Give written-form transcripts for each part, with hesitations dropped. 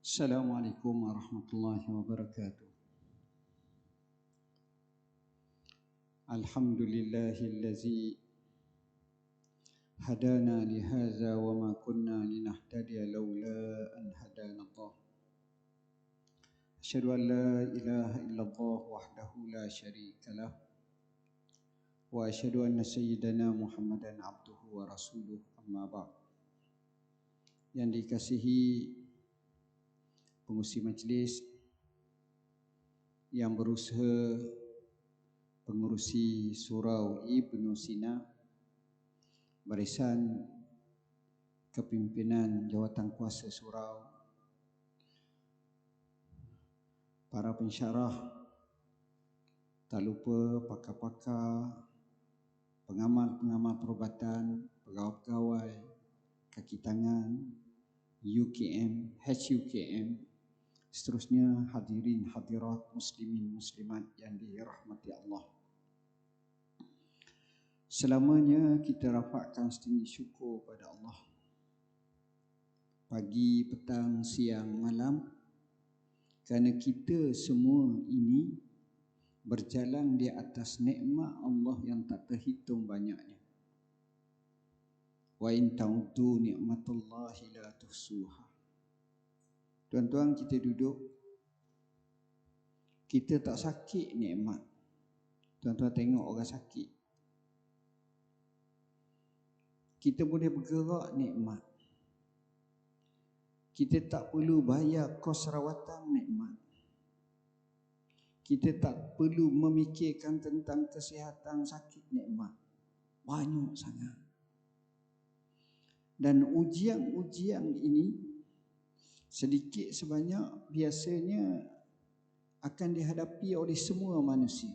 Assalamualaikum warahmatullahi wabarakatuh. Alhamdulillahillazi hadana lihadza wa ma kunna linahtadiya laula an hadana Allah. Asyhadu an la ilaha illallah wahdahu la syarika lah wa asyhadu anna sayyidana Muhammadan abduhu wa rasuluh, amma ba'd. Yang dikasihi pengurusi majlis, yang berusaha pengurusi Surau Ibnu Sina, barisan kepimpinan jawatan kuasa surau, para pensyarah, tak lupa pakar-pakar, pengamal-pengamal perubatan, pegawai-pegawai, kaki tangan, UKM, HUKM, seterusnya hadirin hadirat muslimin muslimat yang dirahmati Allah. Selamanya kita rafakkan setinggi syukur pada Allah. Pagi, petang, siang, malam, kerana kita semua ini berjalan di atas nikmat Allah yang tak terhitung banyaknya. Wa in ta'uddu ni'matallahi la tuhsuha. Tuan-tuan, kita duduk, kita tak sakit nikmat. Tuan-tuan tengok orang sakit, kita boleh bergerak nikmat. Kita tak perlu bayar kos rawatan nikmat. Kita tak perlu memikirkan tentang kesihatan sakit nikmat. Banyak sangat. Dan ujian-ujian ini sedikit sebanyak biasanya akan dihadapi oleh semua manusia.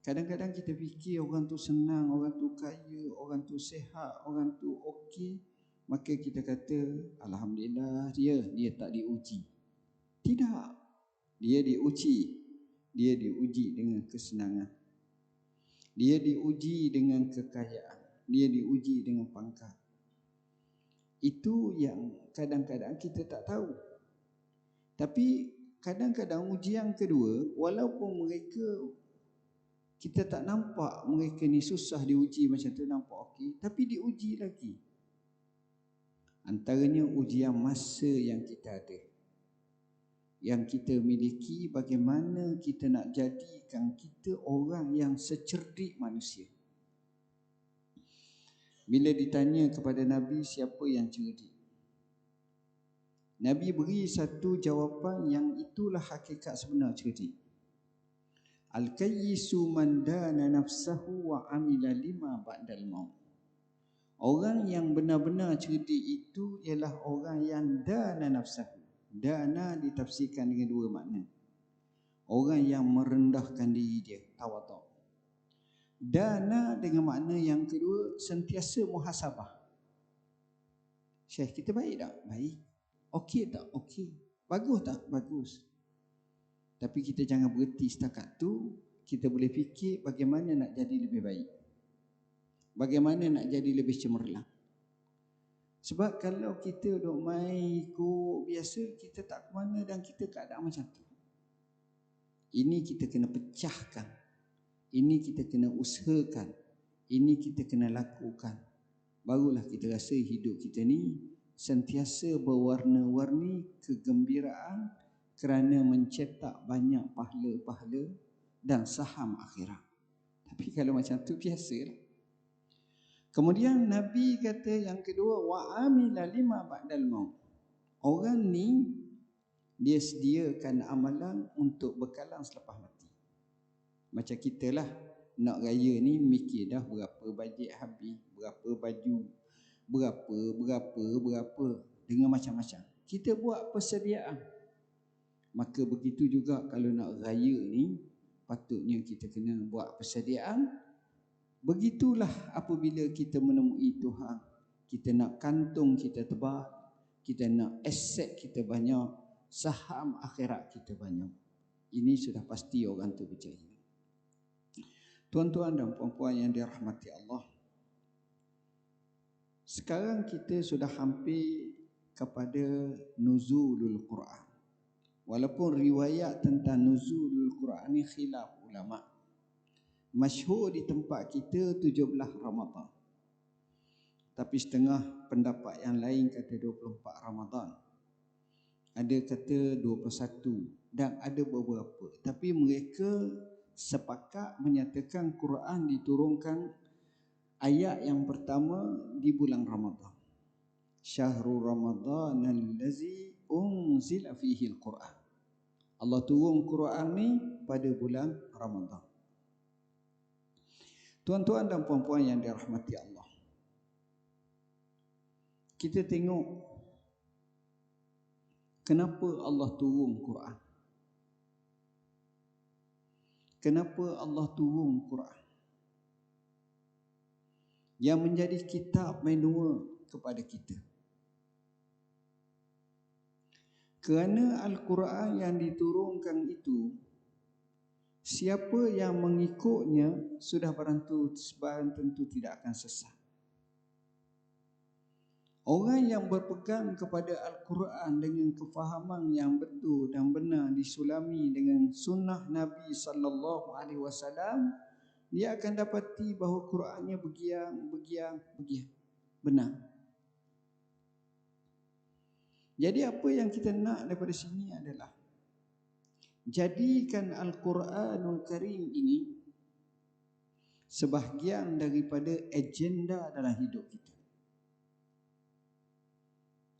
Kadang-kadang kita fikir orang tu senang, orang tu kaya, orang tu sihat, orang tu okey, maka kita kata alhamdulillah dia tak diuji. Tidak. Dia diuji. Dia diuji dengan kesenangan. Dia diuji dengan kekayaan. Dia diuji dengan pangkat. Itu yang kadang-kadang kita tak tahu. Tapi kadang-kadang ujian kedua, walaupun mereka kita tak nampak mereka ni susah diuji macam tu, nampak okey, tapi diuji lagi. Antaranya ujian masa yang kita ada, yang kita miliki, bagaimana kita nak jadikan kita orang yang secerdik manusia. Bila ditanya kepada Nabi siapa yang cerdik, Nabi beri satu jawapan yang itulah hakikat sebenar cerdik. Al-kayyisu man dana nafsahu wa amila lima ba'dal maut. Orang yang benar-benar cerdik itu ialah orang yang dana nafsahu. Dana ditafsirkan dengan dua makna. Orang yang merendahkan diri dia, tawaduk. Dana dengan makna yang kedua, sentiasa muhasabah. Syekh, kita baik tak? Baik. Okey tak? Okey. Bagus tak? Bagus. Tapi kita jangan berhenti setakat tu. Kita boleh fikir bagaimana nak jadi lebih baik. Bagaimana nak jadi lebih cemerlang. Sebab kalau kita duk main ikut biasa, kita tak ke mana dan kita keadaan macam tu. Ini kita kena pecahkan. Ini kita kena usahakan. Ini kita kena lakukan. Barulah kita rasa hidup kita ni sentiasa berwarna-warni kegembiraan kerana mencetak banyak pahala-pahala dan saham akhirat. Tapi kalau macam tu biasalah. Kemudian Nabi kata yang kedua, wa amila lima ba'dal maut. Orang ni dia sediakan amalan untuk bekalan selepas mati. Macam kita lah, nak raya ni mikir dah berapa bajet habis, berapa baju, berapa dengan macam-macam. Kita buat persediaan. Maka begitu juga kalau nak raya ni, patutnya kita kena buat persediaan. Begitulah apabila kita menemui Tuhan, kita nak kantung kita tebal, kita nak aset kita banyak, saham akhirat kita banyak. Ini sudah pasti orang tu berjaya. Tuan-tuan dan puan-puan yang dirahmati Allah, sekarang kita sudah hampir kepada nuzulul Quran. Walaupun riwayat tentang nuzulul Quran ni khilaf ulama. Masyhur di tempat kita 17 Ramadan. Tapi setengah pendapat yang lain kata 24 Ramadan. Ada kata 21 dan ada beberapa. Tapi mereka sepakat menyatakan Quran diturunkan ayat yang pertama di bulan Ramadan. Syahrul Ramadan allazi unzila fihi al-Quran. Allah turun Quran ni pada bulan Ramadan. Tuan-tuan dan puan-puan yang dirahmati Allah, kita tengok kenapa Allah turun Quran. Kenapa Allah turun Quran yang menjadi kitab manual kepada kita? Kerana Al-Quran yang diturunkan itu, siapa yang mengikutnya sudah barang tentu tidak akan sesat. Orang yang berpegang kepada Al-Quran dengan kefahaman yang betul dan benar disulami dengan sunnah Nabi sallallahu alaihi wasallam, dia akan dapati bahawa Qurannya begiang benar. Jadi apa yang kita nak daripada sini adalah jadikan Al-Quranul Karim ini sebahagian daripada agenda dalam hidup kita.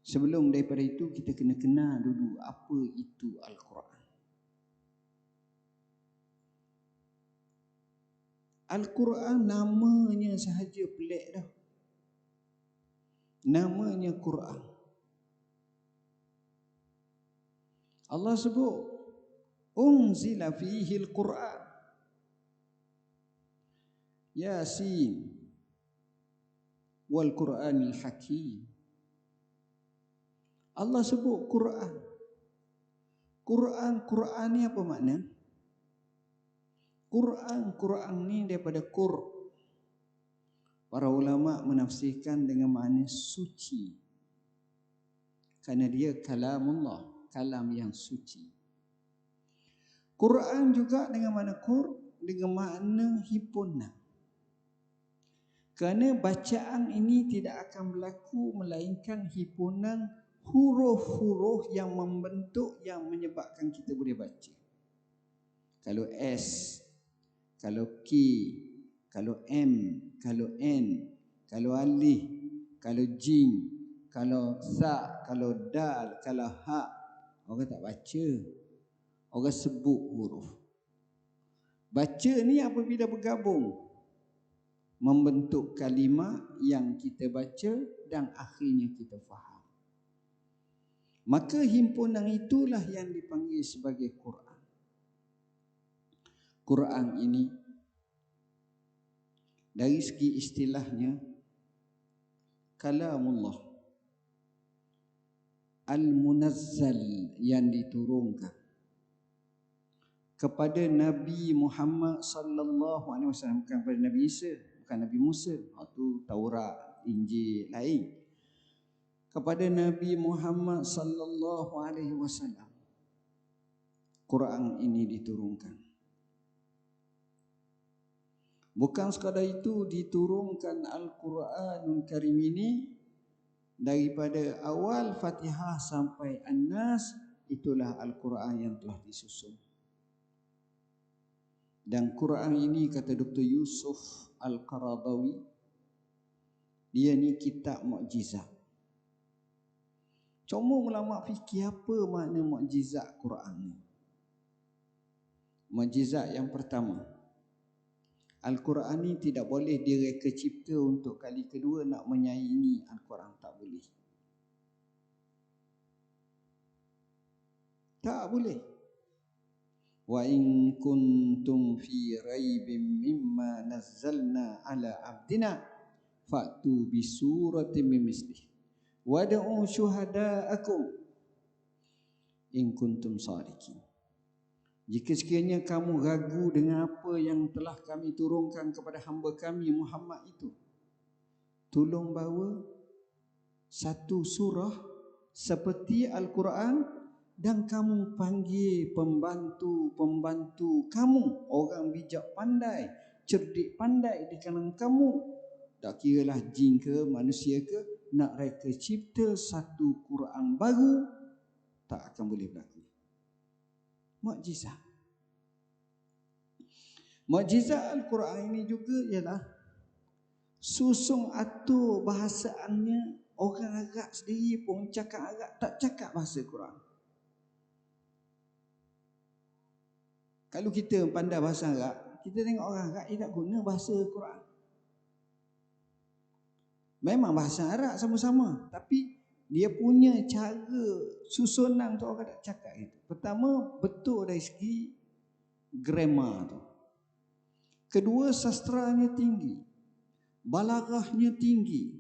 Sebelum daripada itu, kita kena kenal dulu apa itu Al-Quran. Al-Quran namanya sahaja pelik dah. Namanya Quran. Allah sebut unzila fihi al-Quran. Yasin wal Quranil Hakim. Allah sebut Quran. Quran ni apa makna? Quran ni daripada Qur. Para ulama menafsirkan dengan makna suci. Kerana dia kalamullah, kalam yang suci. Quran juga dengan makna Qur, dengan makna himpunan. Kerana bacaan ini tidak akan berlaku melainkan himpunan huruf-huruf yang membentuk, yang menyebabkan kita boleh baca. Kalau S, kalau K, kalau M, kalau N, kalau alif, kalau jim, kalau sa, kalau dal, kalau ha, orang tak baca. Orang sebut huruf. Baca ni apabila bergabung membentuk kalimah yang kita baca dan akhirnya kita faham. Maka himpunan itulah yang dipanggil sebagai Quran. Quran ini dari segi istilahnya kalamullah al-munazzal, yang diturunkan kepada Nabi Muhammad sallallahu alaihi wasallam, bukan kepada Nabi Isa, bukan Nabi Musa. Itu Taurat, Injil lain. Kepada Nabi Muhammad sallallahu alaihi wasallam Quran ini diturunkan. Bukan sekadar itu, diturunkan Al-Quranul Karim ini daripada awal Fatihah sampai An-Nas, itulah Al-Quran yang telah disusun. Dan Quran ini, kata Dr. Yusuf Al-Qaradawi, dia ni kitab mukjizat. Cuma ulama fikir apa makna mukjizat Quran ni. Mukjizat yang pertama, Al-Quran ni tidak boleh direka cipta untuk kali kedua nak menyaingi Al-Quran, tak boleh. Tak boleh. Wa in kuntum fi raibin mimma nazzalna ala abdina fa'tu bi suratin min mislih wad'u syuhada'akum in kuntum shadiqin. Jika sekiranya kamu ragu dengan apa yang telah kami turunkan kepada hamba kami Muhammad itu, tolong bawa satu surah seperti Al-Quran dan kamu panggil pembantu-pembantu kamu, orang bijak pandai, cerdik pandai di kalangan kamu. Tak kiralah jin ke manusia ke, nak mereka cipta satu Quran baru, tak akan boleh berlaku. Mukjizat. Mukjizat Al-Quran ini juga ialah susung atur bahasaannya. Orang Arab sendiri pun cakap Arab tak cakap bahasa Quran. Kalau kita pandai bahasa Arab, kita tengok orang Arab dia tak guna bahasa Quran. Memang bahasa Arab sama-sama, tapi dia punya cara susunan tu orang tak cakap itu. Pertama, betul dari segi grammar tu. Kedua, sastranya tinggi, balaghahnya tinggi,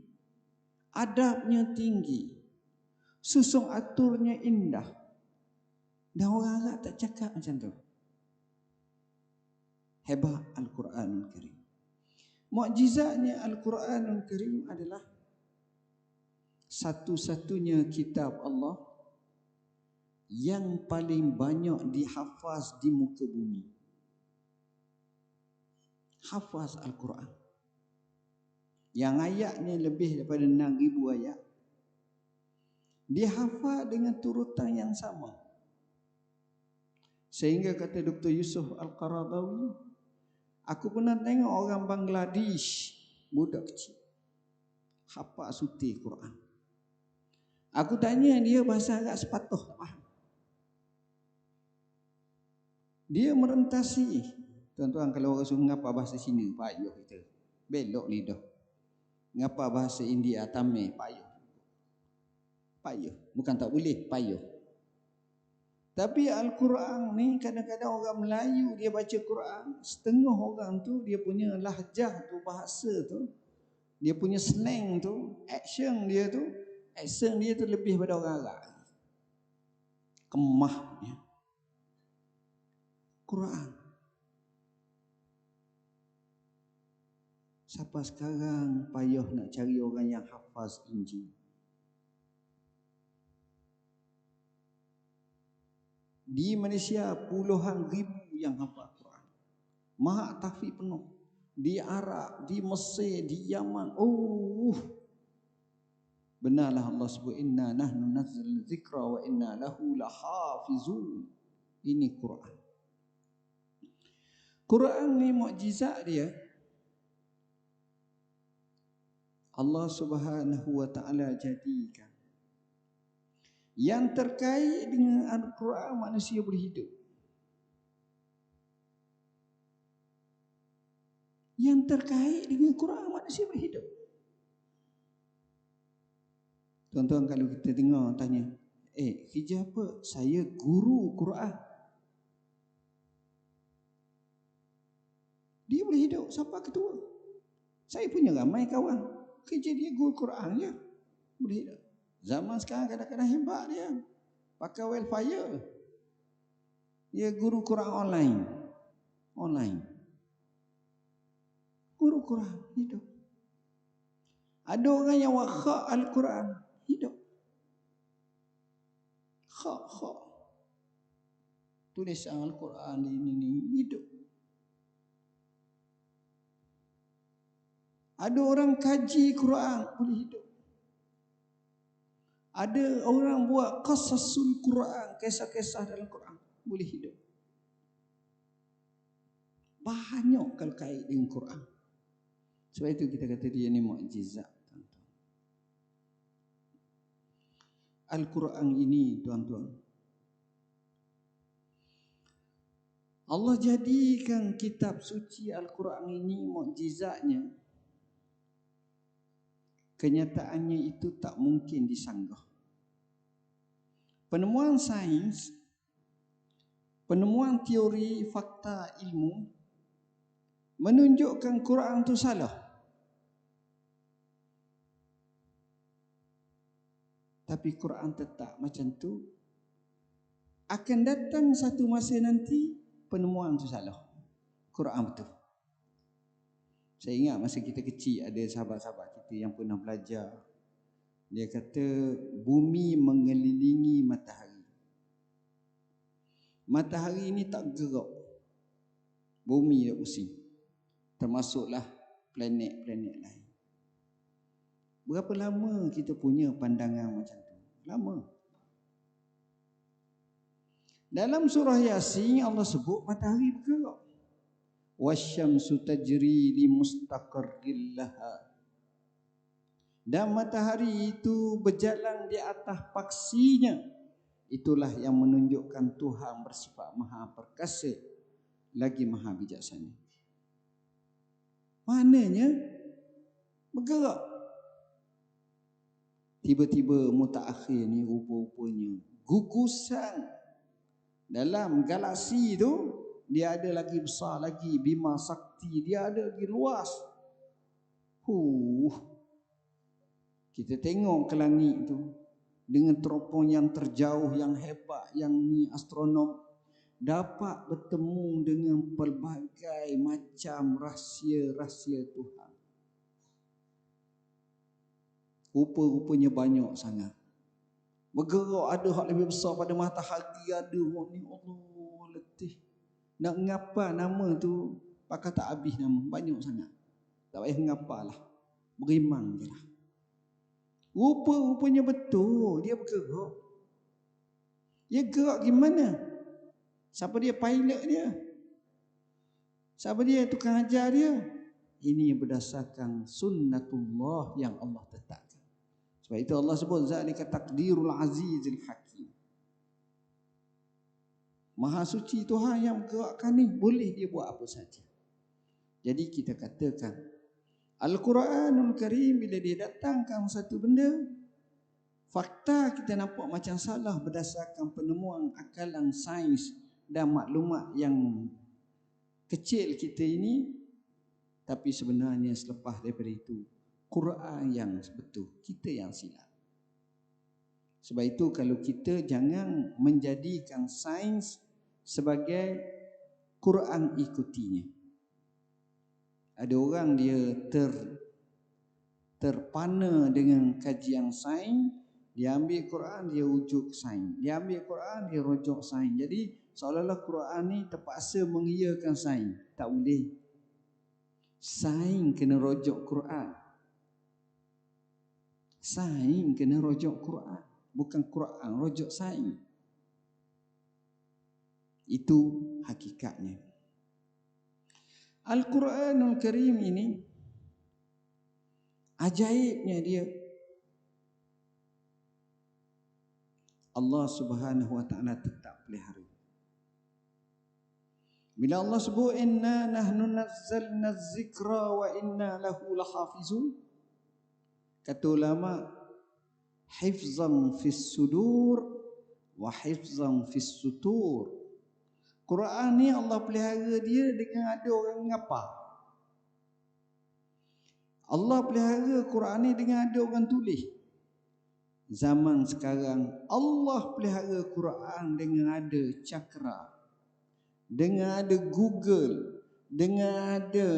adabnya tinggi, susung aturnya indah. Dan orang Arab tak cakap macam tu. Hebat Al-Quranul Karim. Mukjizatnya Al-Quranul Karim adalah satu-satunya kitab Allah yang paling banyak dihafaz di muka bumi. Hafaz Al-Quran yang ayatnya lebih daripada 6,000 ayat, dihafaz dengan turutan yang sama. Sehingga kata Dr. Yusuf Al-Qaradawi, aku pernah tengok orang Bangladesh, budak kecil, hafaz suti Quran. Aku tanya dia bahasa Arab sepatah tak faham. Dia merentasi. Tuan-tuan, kalau orang suruh ngapa bahasa Cina, payuh kita. Belok lidah. Ngapa bahasa India, Tamil, payuh. Payuh. Bukan tak boleh, payuh. Tapi Al-Quran ni kadang-kadang orang Melayu dia baca Quran, setengah orang tu dia punya lahjah tu, bahasa tu, dia punya slang tu, action dia tu lebih pada orang Arab. Kemahnya Quran. Siapa sekarang payah nak cari orang yang hafaz Injil? Di Malaysia puluhan ribu yang hafal Quran. Maha tahfiz penuh. Di Arab, di Mesir, di Yaman. Benarlah Allah sebut inna nahnu nazzalna dzikra wa inna lahu lahafizun. Ini Quran. Quran ni mukjizat dia. Allah Subhanahu wa taala jadikan yang terkait dengan Al-Quran manusia boleh hidup. Yang terkait dengan Quran manusia boleh hidup. Tuan-tuan, kalau kita dengar tanya, kerja apa? Saya guru Quran. Dia boleh hidup. Siapa ketua? Saya punya ramai kawan. Kerja dia guru Quran je. Boleh hidup. Zaman sekarang kadang-kadang hebat dia. Pakai welfare. Dia guru Quran online. Guru Quran hidup. Ada orang yang wakhak Al-Quran hidup. Khak. Tulisan Al-Quran ini hidup. Ada orang kaji Quran boleh hidup. Ada orang buat qasasul Quran, kisah-kisah dalam Quran boleh hidup. Banyak kalau kait dengan Quran. Sebab itu kita kata dia ni mukjizat, tuan-tuan. Al-Quran ini, tuan-tuan, Allah jadikan kitab suci Al-Quran ini mukjizatnya. Kenyataannya itu tak mungkin disanggah. Penemuan sains penemuan teori fakta ilmu menunjukkan Quran tu salah. Tapi Quran tetap macam tu. Akan datang satu masa nanti penemuan tu salah. Quran betul. Saya ingat masa kita kecil ada sahabat-sahabat kita yang pernah belajar. Dia kata bumi mengelilingi matahari. Matahari ini tak gerak. Bumi tak pusing. Termasuklah planet-planet lain. Berapa lama kita punya pandangan macam tu? Lama. Dalam surah Yasin Allah sebut matahari bergerak. Wasyamsu tajri li mustaqarril laha. Dan matahari itu berjalan di atas paksinya. Itulah yang menunjukkan Tuhan bersifat maha perkasa lagi maha bijaksana. Maknanya bergerak. Tiba-tiba mutaakhir ni rupa-rupanya gugusan dalam galaksi tu dia ada lagi besar lagi, Bima Sakti dia ada lagi luas. Kita tengok ke langit tu dengan teropong yang terjauh, yang hebat, yang ni astronom dapat bertemu dengan pelbagai macam rahsia-rahsia Tuhan. Rupa-rupanya banyak sangat. Bergerak ada hak lebih besar pada matahari, ada hak ni Allah letih. Nak ngapa nama tu pakai tak habis nama, banyak sangat. Tak payah ngapalah. Berimang je lah. Rupa-rupanya betul dia bergerak. Dia gerak gimana? Siapa dia pilot dia? Siapa dia tukang ajar dia? Ini berdasarkan sunnatullah yang Allah tetapkan. Sebab itu Allah sebut zalika taqdirul azizil hakim. Maha suci Tuhan yang bergerakkan ni, boleh dia buat apa saja. Jadi kita katakan Al-Quranul Karim bila dia datangkan satu benda, fakta kita nampak macam salah berdasarkan penemuan akalan sains dan maklumat yang kecil kita ini. Tapi sebenarnya selepas daripada itu Quran yang betul, kita yang silap. Sebab itu kalau kita jangan menjadikan sains sebagai Quran ikutinya. Ada orang dia terpana dengan kajian sains, dia ambil Quran dia rujuk sains, dia ambil Quran dia rujuk sains. Jadi seolah-olah Quran ni terpaksa mengiyakan sains. Tak boleh. Sains kena rujuk Quran. Sains kena rujuk Quran, bukan Quran rujuk sains. Itu hakikatnya. Al-Quranul Karim ini ajaibnya dia, Allah Subhanahu wa taala tetap pelihara. Bila Allah sebut inna nahnu nazzalna az-zikra wa inna lahu lahafizun, kata ulama hifzan fis sudur wa hifzan fis sutur. Quran ni Allah pelihara dia dengan ada orang ngapa. Allah pelihara Quran ni dengan ada orang tulis. Zaman sekarang Allah pelihara Quran dengan ada cakra, dengan ada Google, dengan ada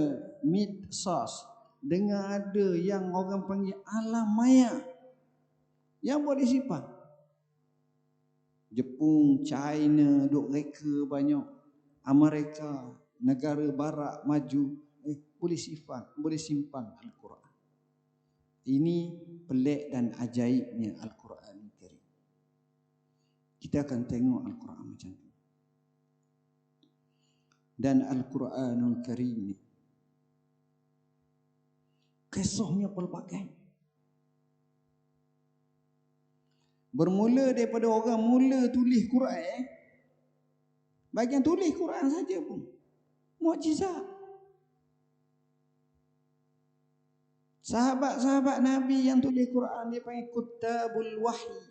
Midsource, dengan ada yang orang panggil alam maya yang boleh simpan. Jepun, China duk reka banyak, Amerika, negara barat maju boleh simpan Al-Quran. Ini pelik dan ajaibnya Al-Quran Karim. Kita akan tengok Al-Quran macam tu. Dan Al-Quranul Karim ni kisahnya pelbagai. Bermula daripada orang mula tulis Quran, bagian tulis Quran saja pun mukjizat. Sahabat-sahabat Nabi yang tulis Quran dia panggil kutabul wahyi.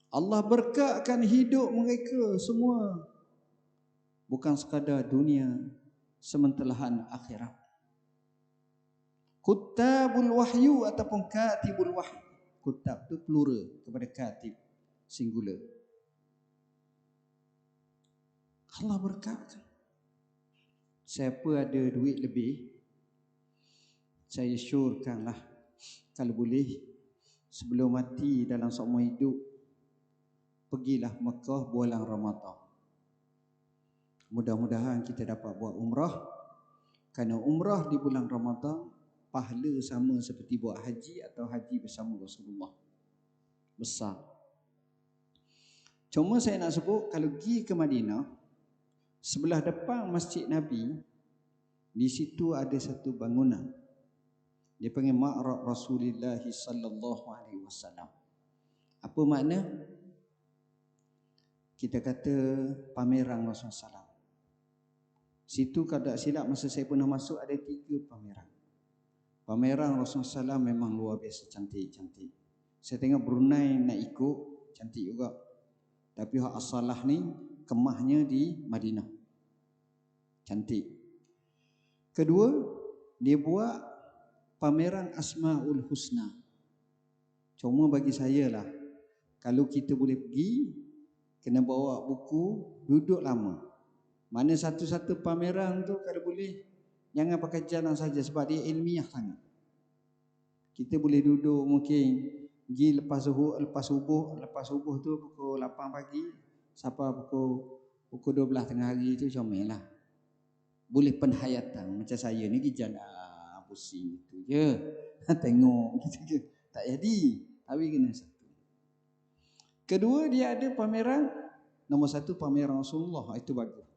Allah berkatkan hidup mereka semua, bukan sekadar dunia, sementelahan akhirat. Kutabul wahyu ataupun katibul wahyu. Kutab itu plural kepada katib, singular. Allah berkatkan. Siapa ada duit lebih, saya syorkanlah kalau boleh sebelum mati dalam seumur hidup, pergilah Mekah bulan Ramadan. Mudah-mudahan kita dapat buat umrah, kerana umrah di bulan Ramadan pahala sama seperti buat haji atau haji bersama Rasulullah. Besar. Cuma saya nak sebut, kalau pergi ke Madinah, sebelah depan Masjid Nabi, di situ ada satu bangunan. Dia panggil Ma'rad Rasulullah sallallahu alaihi wasallam. Apa makna? Kita kata pameran Rasulullah SAW. Situ kalau tak silap masa saya pernah masuk ada 3 pameran. Pameran Rasulullah SAW memang luar biasa cantik-cantik. Saya tengok Brunei nak ikut, cantik juga. Tapi hak asalah ni kemahnya di Madinah. Cantik. Kedua, dia buat pameran Asmaul Husna. Cuma bagi saya lah, kalau kita boleh pergi, kena bawa buku, duduk lama. Mana satu-satu pameran tu kalau boleh jangan pakai jalan saja sebab dia ilmiah sangat. Kita boleh duduk mungkin pergi lepas subuh tu pukul 8 pagi sampai pukul 12 tengah hari tu comel lah. Boleh penhayatan macam saya ni pergi jalan pusing itu je. Tengok gitu je. Tak jadi. Tapi kena satu. Kedua, dia ada pameran, nombor 1 pameran Rasulullah, itu bagus.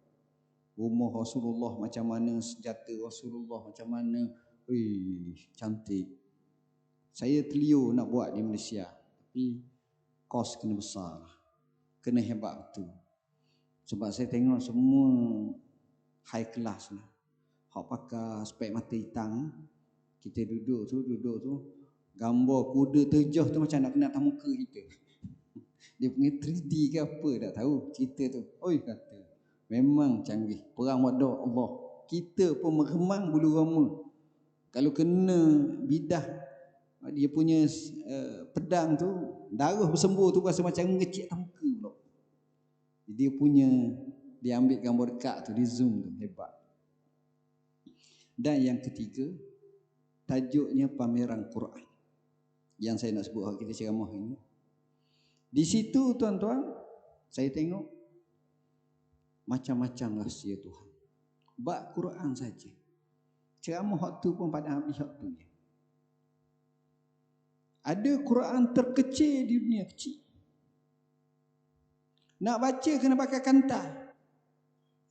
Rumah Rasulullah macam mana, senjata Rasulullah macam mana, cantik. Saya terliur nak buat di Malaysia, tapi kos kena besar, kena hebat betul. Sebab saya tengok semua high class lah. Hak pakai spek mata hitam, kita duduk tu gambar kuda terjah tu macam nak kena atas muka kita. Dia punya 3D ke apa tak tahu cerita tu. Oi kata, memang canggih. Perang wadah Allah. Kita pun meremang bulu roma. Kalau kena bidah dia punya pedang tu, darah bersembur tu rasa macam ngecik atas muka pula. Dia punya, dia ambil gambar dekat tu, di zoom tu, hebat. Dan yang ketiga, tajuknya pameran Quran. Yang saya nak sebut kita ceramah ini. Di situ tuan-tuan, saya tengok macam-macam rahsia Tuhan. Bab Quran saja. Ceramah waktu pun pada habis waktu je. Ada Quran terkecil di dunia, kecil. Nak baca kena pakai kantar.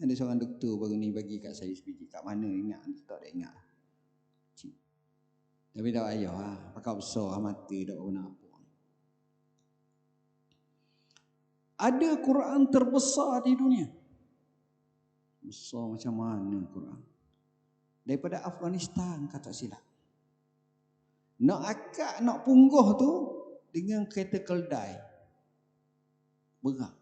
Ada seorang doktor baru ni bagi kat saya sebiji. Kat mana ingat, tak ada ingat. Kecil. Tapi tak payah lah. Pakai besar mata tak guna apa. Ada Quran terbesar di dunia. Besar macam mana Quran? Daripada Afghanistan kata silap. Nak akak, nak punggah tu dengan kereta keldai. Berat.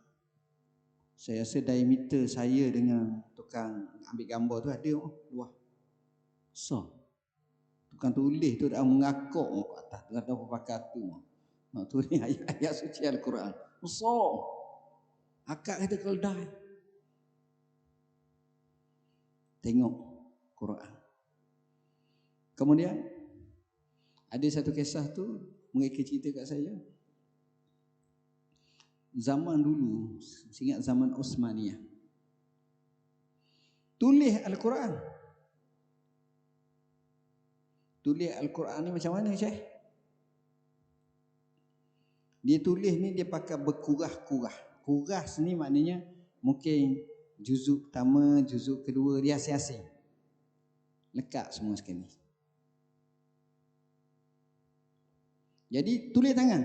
Saya rasa diameter saya dengan tukang ambil gambar tu ada luas. Besar. Tukang tulis tu dah mengakak ke atas. Tak tahu apa pakai tu. Nak tulis ayat-ayat suci Al-Quran. Besar. Akak kata keldai. Tengok Quran. Kemudian ada satu kisah tu mereka cerita kat saya. Zaman dulu, saya ingat zaman Osmaniyah. Tulis Al-Quran. Tulis Al-Quran ni macam mana Syekh? Dia tulis ni dia pakai berkurah-kurah. Kuras ni maknanya mungkin juzuk pertama, juzuk kedua dia asing-asing. Lekat semua sekali. Jadi tulis tangan.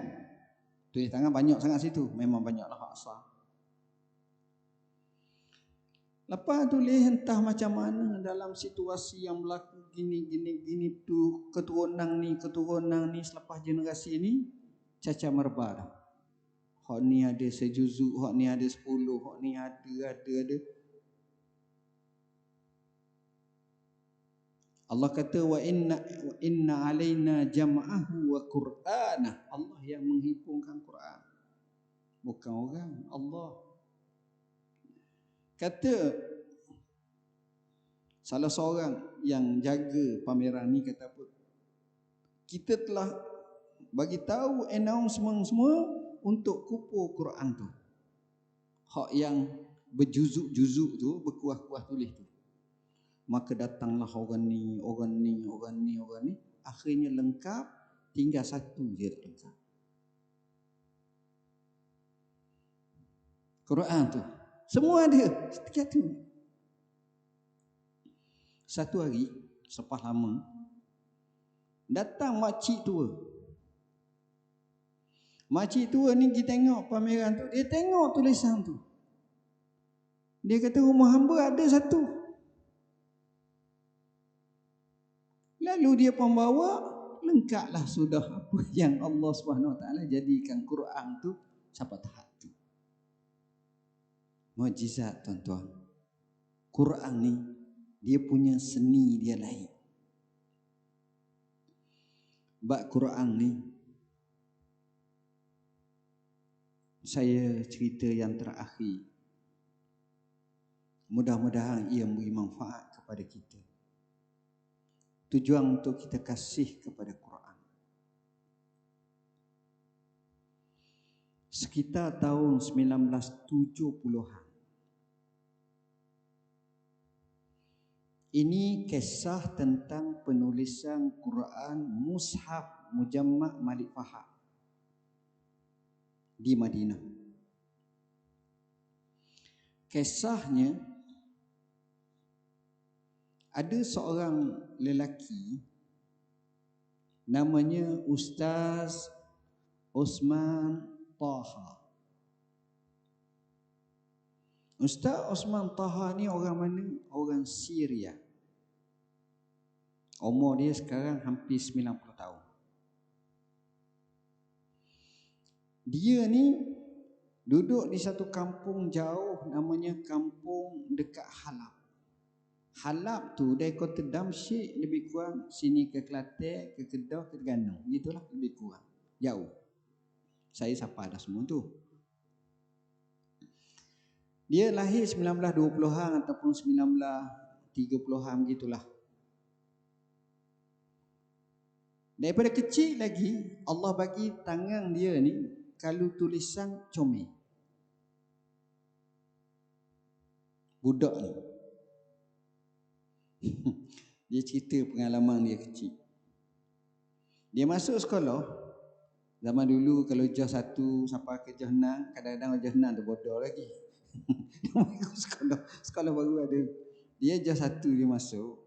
Tulis tangan banyak sangat situ. Memang banyaklah hak asal. Lepas tulis entah macam mana dalam situasi yang berlaku gini tu, keturunan ni selepas generasi ni caca merba dah. Hak ni ada sejuzuk, hak ni ada 10, hak ni ada. Allah kata wa inna alaina jam'ahu wa qur'anah. Allah yang menghimpunkan Quran, bukan orang. Allah kata, salah seorang yang jaga pameran ni kata apa? Kita telah bagi tahu announcement semua untuk kupur Quran tu. Hak yang berjuzuk-juzuk tu, berkuah-kuah tulis tu. Maka datanglah orang ni. Akhirnya lengkap, tinggal satu je tak lengkap. Quran tu. Semua ada setiap tu. Satu hari, selepas lama, datang makcik tua. Makcik tua ni kita tengok pameran tu. Dia tengok tulisan tu. Dia kata rumah hamba ada satu. Lalu dia pembawa, lengkaplah sudah apa yang Allah SWT jadikan Quran tu sampai tahap tu. Mukjizat tuan-tuan. Quran ni dia punya seni dia lain. Bab Quran ni saya cerita yang terakhir. Mudah-mudahan ia memberi manfaat kepada kita. Tujuan untuk kita kasih kepada Quran. Sekitar tahun 1970-an. Ini kisah tentang penulisan Quran Mushaf Mujamma' Malik Fahad di Madinah. Kisahnya, ada seorang lelaki namanya Ustaz Osman Taha. Ustaz Osman Taha ni orang mana? Orang Syria. Umur dia sekarang hampir 90 tahun. Dia ni duduk di satu kampung jauh namanya kampung dekat Halab. Halab tu dari kota Damsyik lebih kurang sini ke Kelantan, ke Kedah, ke Terengganu. Begitulah lebih kurang. Jauh. Saya siapa dah semua tu. Dia lahir 1920-an ataupun 1930-an begitulah. Daripada kecil lagi Allah bagi tangan dia ni kalau tulisan comel. Budak ni. Dia cerita pengalaman dia kecil. Dia masuk sekolah. Zaman dulu kalau jauh 1 sampai ke jauh 6, kadang-kadang jauh 6 tu bodoh lagi. sekolah baru ada. Dia jauh 1 dia masuk.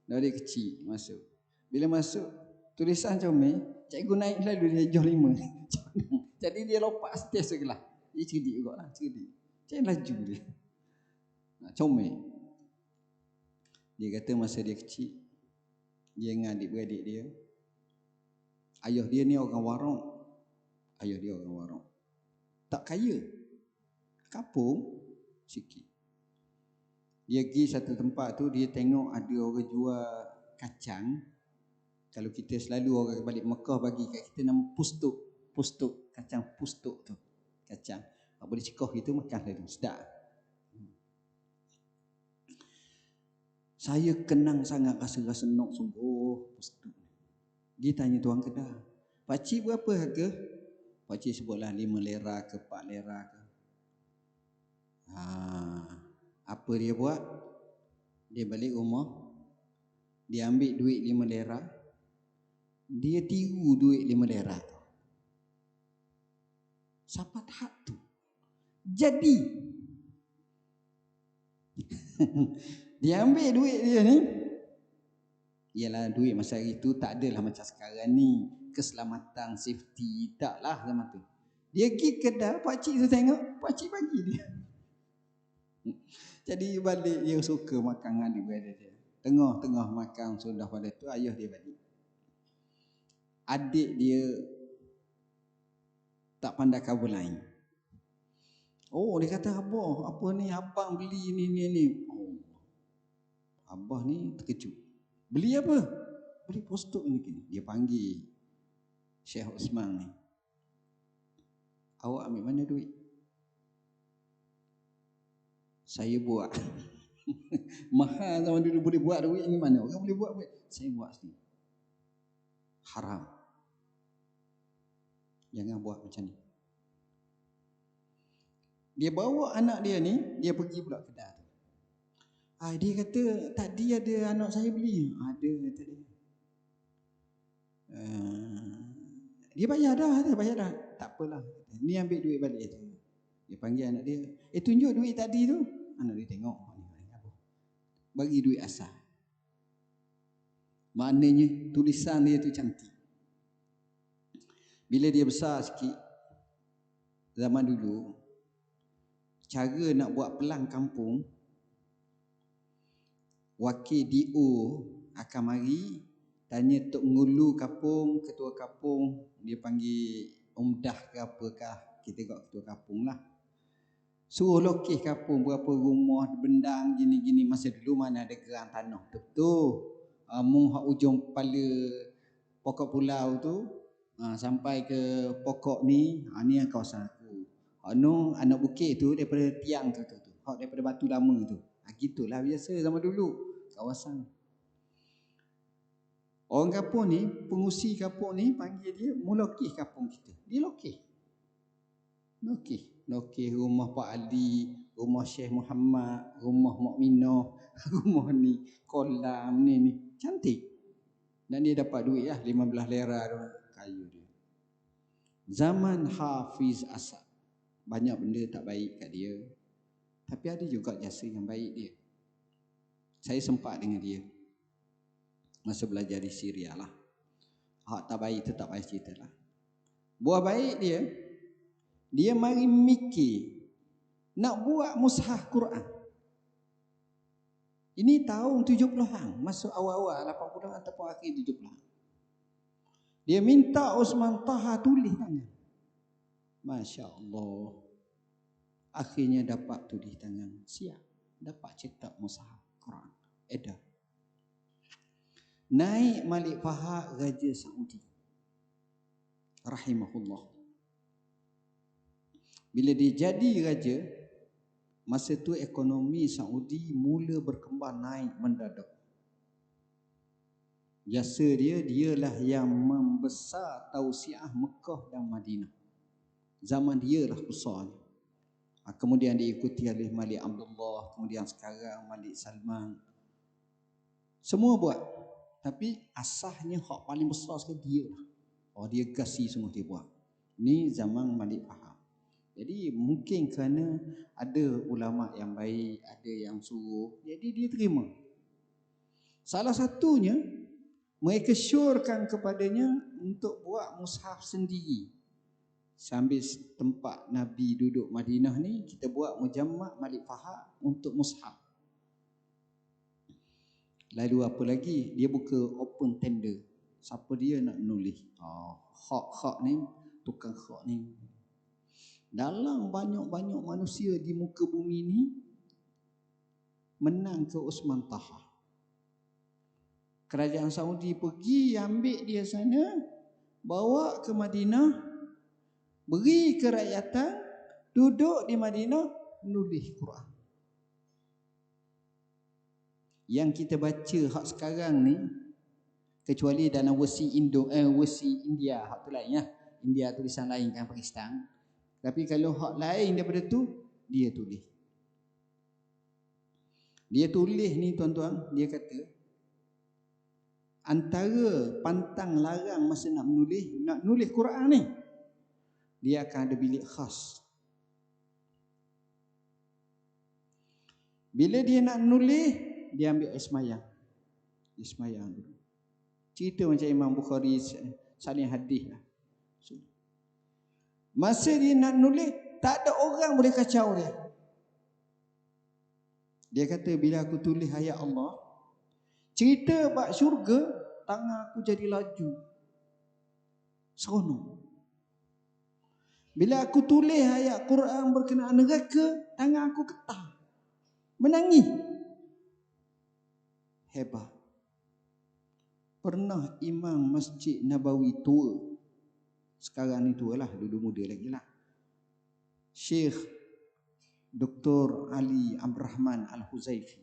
Dari kecil masuk. Bila masuk tulisan comel, cikgu naik lalu dia jauh 5. Jadi dia lompat setiap kelas. Dia cerdik jugalah, cerdik. Macam laju dia. Comel. Dia kata masa dia kecil, dia dengan adik-beradik dia, ayah dia ni orang warung. Ayah dia orang warung. Tak kaya. Kampung sikit. Dia pergi satu tempat tu, dia tengok ada orang jual kacang. Kalau kita selalu orang balik Mekah bagi kat kita nama pustuk. Pustuk, kacang pustuk tu. Kacang. Boleh cekoh gitu makan lalu. Sedap. Saya kenang sangat rasa-rasa nak sungguh pustuk. Dia tanya tuan kedai, pakcik berapa harga? Pakcik sebutlah 5 lira ke 4 lira ke. Apa dia buat? Dia balik rumah, dia ambil duit 5 lira, dia tiru duit 5 lira tu. Sampai tahap tu. Jadi dia ambil duit dia ni. Ialah duit masa itu tak adalah macam sekarang ni. Keselamatan, safety. Taklah zaman tu. Dia pergi kedai, pakcik tu tengok, pakcik bagi dia. Jadi balik dia suka makan dengan adik dia. Tengah-tengah makan sudah pada tu, ayah dia balik. Adik dia tak pandai cover lain. Oh, dia kata abah, apa ni abang beli ni. Oh, abah ni terkejut. Beli apa? Beli postok ni. Dia panggil Syekh Osman ni. Awak ambil mana duit? Saya buat. Mahal zaman dulu boleh buat duit ni mana? Orang boleh buat duit. Saya buat sendiri. Haram. Jangan buat macam ni. Dia bawa anak dia ni, dia pergi pula kedai tu. Dia kata, tadi ada anak saya beli. Ada, kata dia. Dia bayar dah. Tak apalah. Ni ambil duit balik tu. Dia panggil anak dia. Tunjuk duit tadi tu. Anak dia tengok. Bagi duit asal. Maknanya tulisan dia tu cantik. Bila dia besar sikit, zaman dulu, cara nak buat pelang kampung, wakil DO akan mari tanya Tok Ngulu kampung, ketua kampung, dia panggil umdah ke apakah, kita kat ketua kampung lah. Suruh lokeh kampung berapa rumah, bendang, gini-gini. Masa dulu mana ada gerang tanah. Betul. Mung hak ujung kepala pokok pulau tu, sampai ke pokok ni, ni yang kawasan aku. Anak bukit tu daripada tiang tu. Hak daripada batu lama tu. Gitulah biasa zaman dulu. Kawasan. Orang kampung ni, pengusi kampung ni panggil dia mulokih kampung kita. Dia lokih. Lokih rumah Pak Ali, rumah Syekh Muhammad, rumah Mukminah, rumah ni, kolam ni. Cantik. Dan dia dapat duit lah, 15 lira kayu dia. Zaman Hafiz Asad. Banyak benda tak baik kat dia. Tapi ada juga jasa yang baik dia. Saya sempat dengan dia. Masa belajar di Syria lah. Hak tak baik tu tak payah cerita lah. Buah baik dia mari mikir nak buat mushaf Quran. Ini tahun 70-an, masuk awal-awal 80-an ataupun akhir 70-an. Dia minta Osman Taha tulis tangan. Masya Allah. Akhirnya dapat tulis tangan. Siap. Dapat cetak mushaf Quran. Edah. Naik Malik Fahad Raja Saudi. Rahimahullah. Bila dia jadi raja, masa tu ekonomi Saudi mula berkembang naik mendadak. Jasa dialah yang membesar tausiah Mekah dan Madinah. Zaman dialah besarnya. Kemudian diikuti oleh Malik Abdullah, kemudian sekarang Malik Salman. Semua buat. Tapi asasnya hak paling besar sekali dialah. Dia gasi semua dia buat. Ni zaman Malik Fahad. Jadi mungkin kerana ada ulama yang baik, ada yang suruh, jadi dia terima. Salah satunya, mereka syorkan kepadanya untuk buat mushaf sendiri. Sambil tempat Nabi duduk Madinah ni, kita buat mujamma' Malik Fahad untuk mushaf. Lalu apa lagi? Dia buka open tender. Siapa dia nak nulis? Hak ni, tukang hak ni. Dalam banyak-banyak manusia di muka bumi ni, menang ke Osman Taha. Kerajaan Saudi pergi ambil dia sana, bawa ke Madinah, beri kerakyatan, duduk di Madinah, nulis Quran. Yang kita baca hak sekarang ni, kecuali dalam versi India, hak tu lain lah. India tulisan lain kan Pakistan. Tapi kalau hak lain daripada tu, dia tulis. Dia tulis ni tuan-tuan, dia kata, antara pantang larang masa nak nulis Quran ni, dia akan ada bilik khas. Bila dia nak nulis, dia ambil air semayang. Dia semayang dulu. Cerita macam Imam Bukhari salin hadis lah. Masa dia nak nulis, tak ada orang boleh kacau dia. Dia kata, bila aku tulis ayat Allah, cerita bab syurga, tangan aku jadi laju. Seronok. Bila aku tulis ayat Quran berkenaan neraka, tangan aku getah. Menangis. Hebat. Pernah imam Masjid Nabawi tua. Sekarang ni tua lah, dulu muda lagi lah. Syekh Dr. Ali Abdurrahman Al-Huzaifi.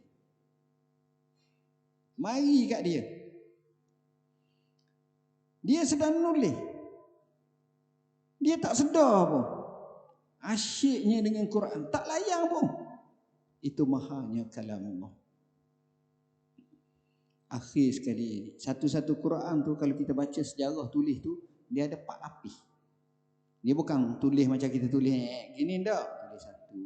Mari kat dia. Dia sedang nulis. Dia tak sedar pun. Asyiknya dengan Quran. Tak layan pun. Itu mahalnya kalam Allah. Akhir sekali. Satu-satu Quran tu kalau kita baca sejarah tulis tu, dia ada 4 lapis. Dia bukan tulis macam kita tulis gini tak. Tulis satu.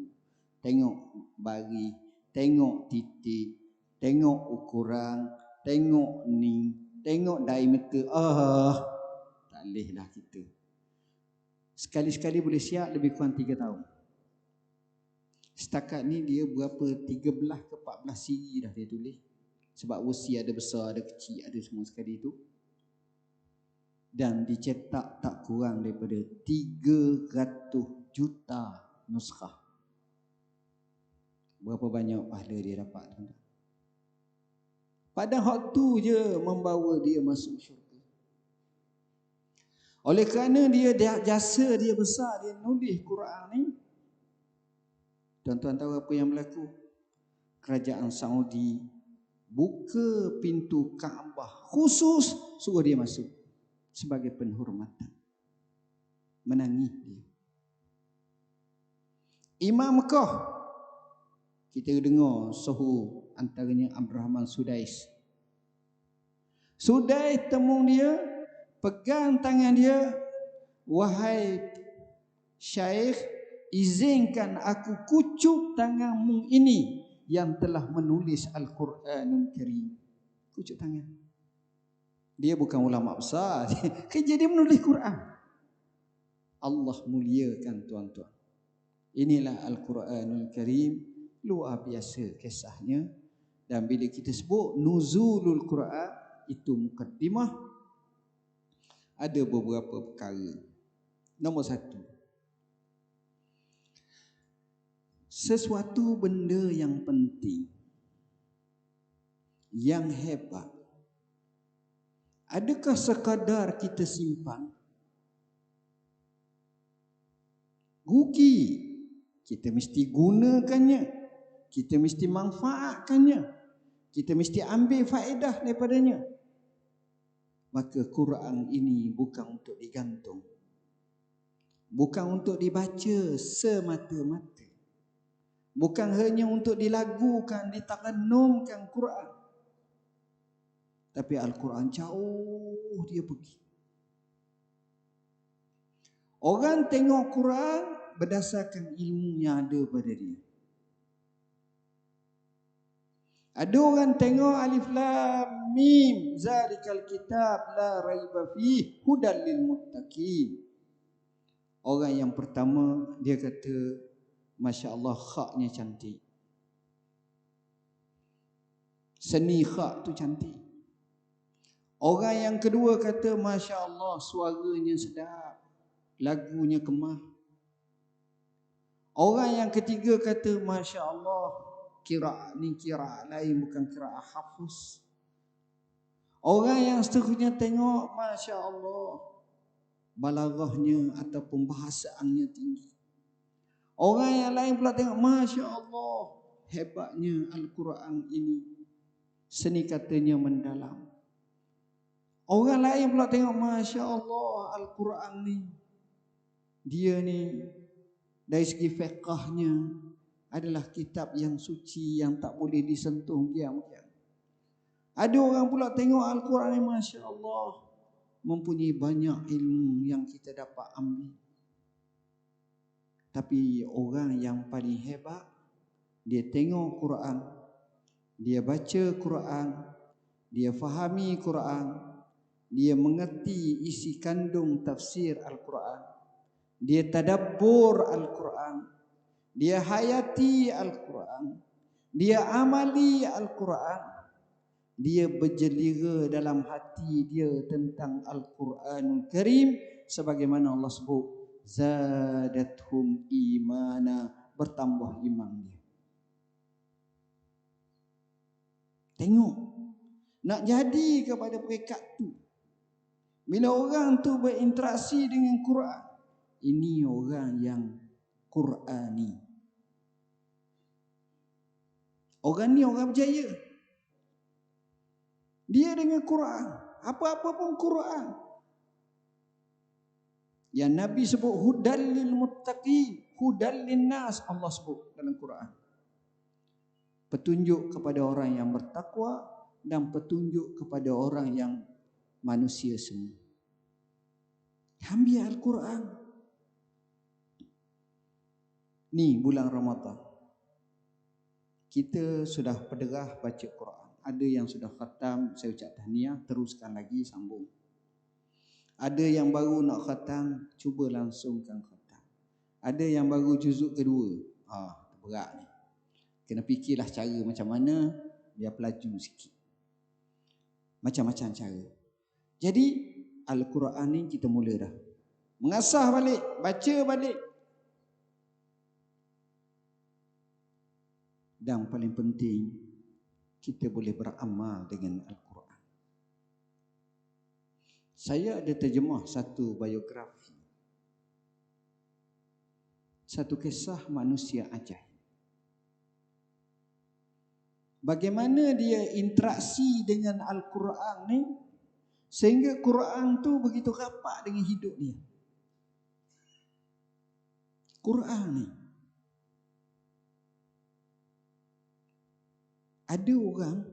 Tengok bari. Tengok titik. Tengok ukuran. Tengok ni. Tengok diameter. Tak boleh lah kita. Sekali-sekali boleh siap lebih kurang 3 tahun. Setakat ni dia berapa 13 ke 14 siri dah dia tulis. Sebab versi ada besar, ada kecil, ada semua sekali tu. Dan dicetak tak kurang daripada 300 juta nuskah. Berapa banyak pahala dia dapat? Pada waktu je membawa dia masuk syurga. Oleh kerana dia jasa dia besar, dia nulis Quran ni. Tuan-tuan tahu apa yang berlaku? Kerajaan Saudi buka pintu Kaabah khusus suruh dia masuk sebagai penghormatan. Menangis dia. Imam Mekah, kita dengar suhu antaranya Abdurrahman Sudais. Sudais temu dia, pegang tangan dia, wahai Syekh, izinkan aku kucuk tanganmu ini yang telah menulis Al-Quranul Karim. Kucuk tangan. Dia bukan ulama besar, kerja dia menulis Quran. Allah muliakan tuan-tuan. Inilah Al-Quranul Karim, luar biasa kisahnya. Dan bila kita sebut nuzulul Quran, itu mukaddimah, ada beberapa perkara. Nombor 1, sesuatu benda yang penting, yang hebat, adakah sekadar kita simpan? Rugi. Kita mesti gunakannya. Kita mesti manfaatkannya. Kita mesti ambil faedah daripadanya. Maka Quran ini bukan untuk digantung. Bukan untuk dibaca semata-mata. Bukan hanya untuk dilagukan, ditarannumkan Quran. Tapi Al-Quran jauh dia pergi. Orang tengok Quran berdasarkan ilmu yang ada pada dia. Ada orang tengok alif lam mim, zalikal kitab la raiba fihi hudal lil muttaqin. Orang yang pertama dia kata, masya-Allah khaknya cantik. Seni khak tu cantik. Orang yang kedua kata, masya-Allah suaranya sedap, lagunya kemah. Orang yang ketiga kata, masya-Allah kiraat ni kiraat lain, bukan kiraat hafuz. Orang yang seterusnya tengok, masya-Allah balaghahnya ataupun bahasaannya tinggi. Orang yang lain pula tengok, masya-Allah hebatnya Al-Quran ini, seni katanya mendalam. Orang lain pula tengok, masya-Allah Al-Quran ni, dia ni dari segi fiqahnya adalah kitab yang suci, yang tak boleh disentuh diam-diam. Ada orang pula tengok Al-Quran ni, masya-Allah mempunyai banyak ilmu yang kita dapat ambil. Tapi orang yang paling hebat, dia tengok Quran, dia baca Quran, dia fahami Quran, dia mengerti isi kandung tafsir Al-Quran, dia tadabbur Al-Quran, dia hayati Al-Quran, dia amali Al-Quran, dia berjelira dalam hati dia tentang Al-Quranul Karim, sebagaimana Allah sebut, Zadathum imana, bertambah iman dia. Tengok, nak jadi kepada peringkat tu, bila orang tu berinteraksi dengan Quran, ini orang yang Qurani. Orang ni orang berjaya. Dia dengan Quran, apa-apa pun Quran. Yang Nabi sebut hudal lil muttaqin, hudal lin nas, Allah sebut dalam Quran. Petunjuk kepada orang yang bertakwa dan petunjuk kepada orang yang manusia semua. Ambil Al-Quran. Ni bulan Ramadan, kita sudah pederah baca Quran. Ada yang sudah khatam, saya ucap tahniah, teruskan lagi, sambung. Ada yang baru nak khatam, cuba langsungkan khatam. Ada yang baru juzuk kedua, berat ni. Kena fikirlah cara macam mana biar pelaju sikit. Macam-macam cara. Jadi Al-Quran ni kita mula dah. Mengasah balik, baca balik. Dan paling penting, kita boleh beramal dengan Al-Quran. Saya ada terjemah satu biografi, satu kisah manusia ajaib. Bagaimana dia interaksi dengan Al-Quran ni, sehingga Quran tu begitu rapat dengan hidup dia. Quran ni. Ada orang,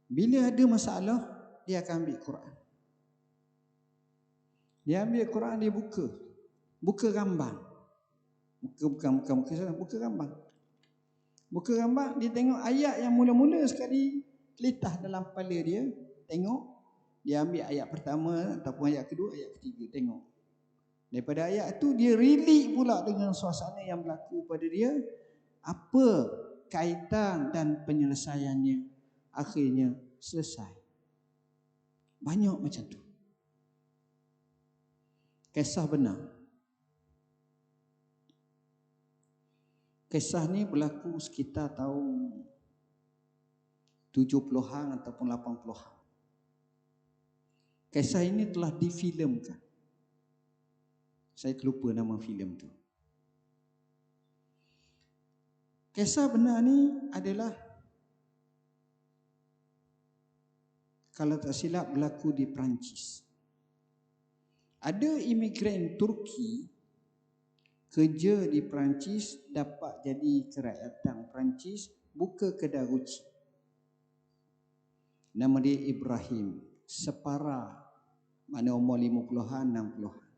bila ada masalah, dia akan ambil Quran. Dia ambil Quran, dia buka. Buka gambar. Buka gambar. Buka gambar, dia tengok ayat yang mula-mula sekali kelitah dalam kepala dia. Tengok, dia ambil ayat pertama ataupun ayat kedua, ayat ketiga. Tengok. Daripada ayat tu, dia relate pula dengan suasana yang berlaku pada dia. Apa kaitan dan penyelesaiannya, akhirnya selesai. Banyak macam tu. Kisah benar. Kisah ni berlaku sekitar tahun 70-an ataupun 80-an. Kisah ini telah difilmkan. Saya terlupa nama filem tu. Kisah benar ni adalah, kalau tak silap, berlaku di Perancis. Ada imigran Turki kerja di Perancis, dapat jadi kerakyatan Perancis, buka kedai ruci. Nama dia Ibrahim, separa, mana umur 50-an, 60-an.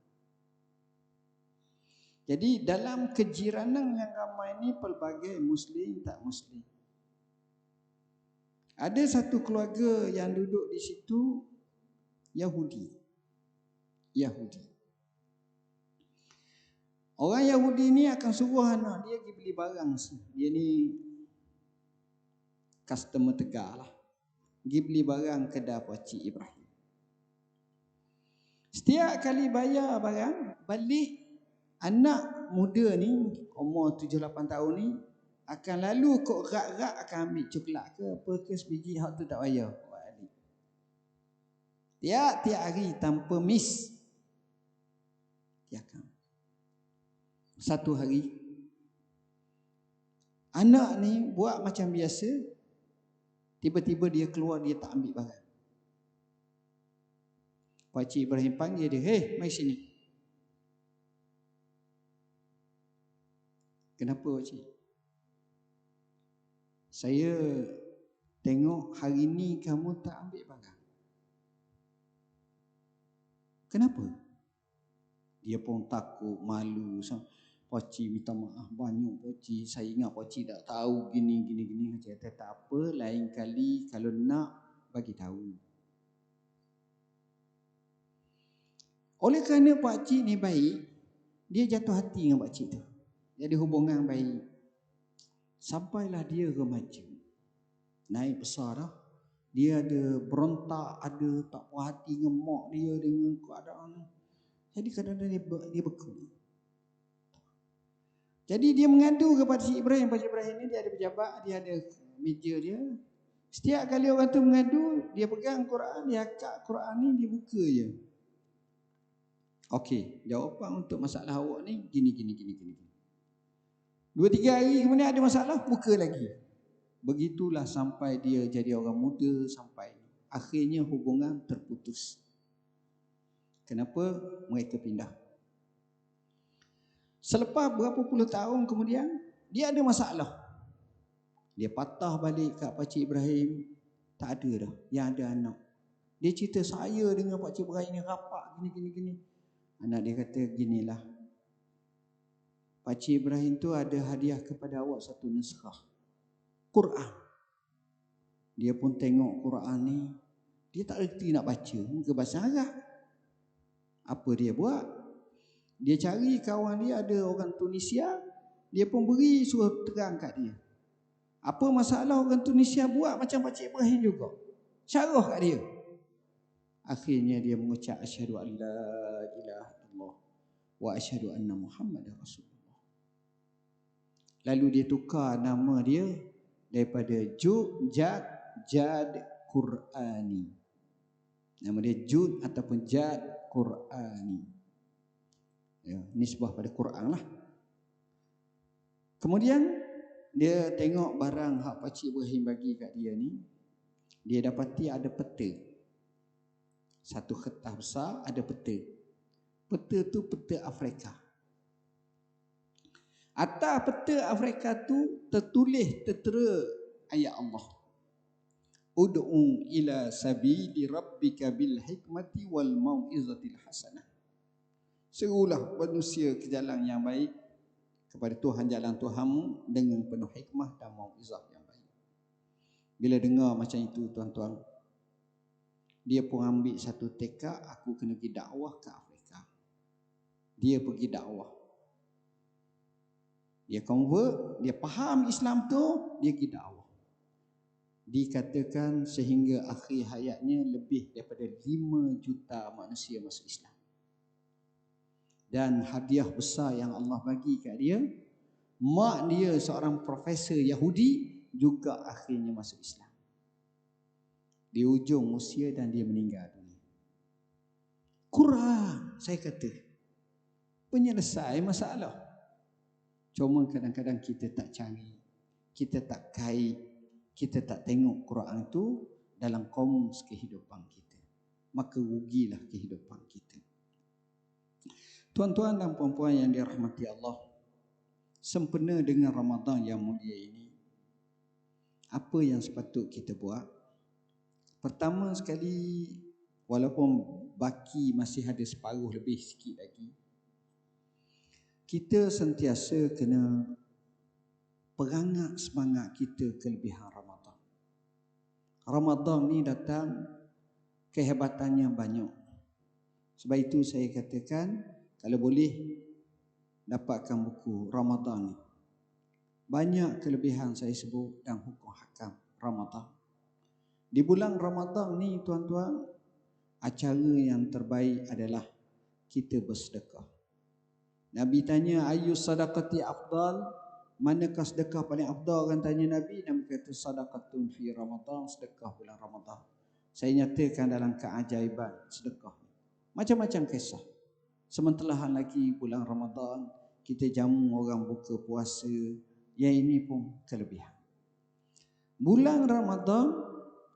Jadi dalam kejiranan yang ramai ni pelbagai Muslim, tak Muslim. Ada satu keluarga yang duduk di situ, Yahudi. Orang Yahudi ni akan suruh anak dia pergi beli barang. Dia ni customer tegar lah. Pergi beli barang kedai Pakcik Ibrahim. Setiap kali bayar barang, balik, anak muda ni, umur 7-8 tahun ni, akan lalu kok rak-rak akan ambil coklat ke apa ke sebiji, hak tu tak bayar. Tiap-tiap hari tanpa miss. Dia akan. Satu hari, anak ni buat macam biasa, tiba-tiba dia keluar, dia tak ambil barang. Pakcik Ibrahim panggil dia, "Hei, mari sini." "Kenapa, Pakcik?" "Saya tengok hari ni kamu tak ambil barang." "Kenapa?" Dia pun takut, malu. "Pakcik minta maaf banyak, Pakcik. Saya ingat Pakcik tak tahu gini. Saya kata, tak apa, lain kali kalau nak bagi tahu." Oleh kerana Pakcik ni baik, dia jatuh hati dengan Pakcik tu. Jadi hubungan baik. Sampailah dia remaja. Naik besar dah. Dia ada berontak, ada tak puas hati dengan mak dia dengan keadaan. Jadi kadang-kadang dia beku. Jadi dia mengadu kepada Cik Ibrahim. Pak Cik Ibrahim ni dia ada pejabat, dia ada meja dia. Setiap kali orang tu mengadu, dia pegang Quran, dia akak Quran ni, dia buka je. Okey, jawapan untuk masalah awak ni gini. 2-3 hari kemudian ada masalah, buka lagi. Begitulah sampai dia jadi orang muda, sampai akhirnya hubungan terputus. Kenapa? Mereka pindah. Selepas berapa puluh tahun kemudian, dia ada masalah. Dia patah balik kat Pakcik Ibrahim, tak ada dah, yang ada anak. Dia cerita, saya dengan Pakcik Ibrahim ni rapat gini. Anak dia kata, ginilah, Pakcik Ibrahim tu ada hadiah kepada awak satu naskah Quran. Dia pun tengok Quran ni, dia tak reti nak baca, muka bahasa Arab. Apa dia buat? Dia cari kawan dia, ada orang Tunisia, dia pun beri, suruh terang kat dia. Apa masalah orang Tunisia buat macam Pakcik Ibrahim juga. Syarah kat dia. Akhirnya dia mengucap asyhadu an la ilaha illallah wa asyhadu anna Muhammadar Rasulullah. Lalu dia tukar nama dia daripada Jad Qurani. Nama dia Jud ataupun Jad Qurani. Ya, nisbah pada Quran lah. Kemudian dia tengok barang hak Pakcik Ibrahim bagi kat dia ni, dia dapati ada peta. Satu kertas besar ada peta. Peta tu peta Afrika. Atas peta Afrika tu tertulis tertera ayat Allah. Ud'u ila sabili rabbika bil hikmati wal mau'izatil hasanah. Serulah manusia ke jalan yang baik, kepada Tuhan jalan Tuhanmu dengan penuh hikmah dan mau'izah yang baik. Bila dengar macam itu tuan-tuan, dia pun ambil satu tekad, aku kena pergi dakwah ke Afrika. Dia pergi dakwah. Dia convert, dia faham Islam tu, dia pergi dakwah. Dikatakan sehingga akhir hayatnya lebih daripada 5 juta manusia masuk Islam. Dan hadiah besar yang Allah bagi kat dia, mak dia seorang profesor Yahudi juga akhirnya masuk Islam. Di ujung usia dan dia meninggal dunia. Quran, saya kata, penyelesai masalah. Cuma kadang-kadang kita tak cari, kita tak kait, kita tak tengok Quran itu dalam komus kehidupan kita. Maka rugilah kehidupan kita. Tuan-tuan dan puan-puan yang dirahmati Allah, sempena dengan Ramadan yang mulia ini, apa yang sepatut kita buat? Pertama sekali, walaupun baki masih ada separuh lebih sikit lagi, kita sentiasa kena perangat semangat kita kelebihan Ramadan. Ramadan ni datang, kehebatannya banyak. Sebab itu saya katakan, kalau boleh dapatkan buku Ramadan ni. Banyak kelebihan saya sebut dan hukum hakam Ramadan. Di bulan Ramadan ni tuan-tuan, acara yang terbaik adalah kita bersedekah. Nabi tanya, ayu sadaqati afdal? Manakah sedekah paling afdal? Orang tanya Nabi, Nabi kata sadaqatun fi Ramadan, sedekah bulan Ramadan. Saya nyatakan dalam keajaiban sedekah. Macam-macam kisah. Sementelahan lagi bulan Ramadan, kita jamu orang buka puasa. Yang ini pun kelebihan. Bulan Ramadan,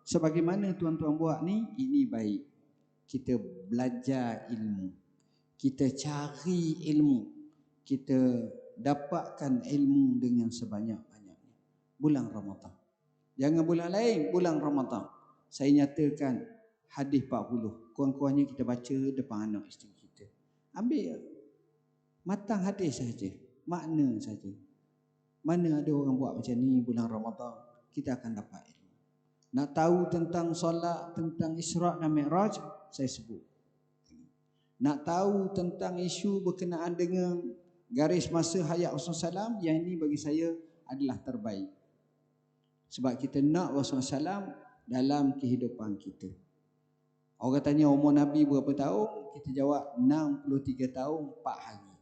sebagaimana tuan-tuan buat ni, ini baik. Kita belajar ilmu. Kita cari ilmu. Kita dapatkan ilmu dengan sebanyak-banyaknya. Bulan Ramadan. Jangan bulan lain, bulan Ramadan. Saya nyatakan hadis 40. Kurang-kurangnya kita baca depan anak isteri kita. Ambil matang hadis saja. Makna saja. Mana ada orang buat macam ni bulan Ramadan, kita akan dapat ilmu. Nak tahu tentang solat, tentang Isra' dan Mi'raj, saya sebut. Nak tahu tentang isu berkenaan dengan garis masa hayat Rasulullah SAW, yang ini bagi saya adalah terbaik. Sebab kita nak Rasulullah SAW dalam kehidupan kita. Orang tanya umur Nabi berapa tahun, kita jawab 63 tahun 4 hari.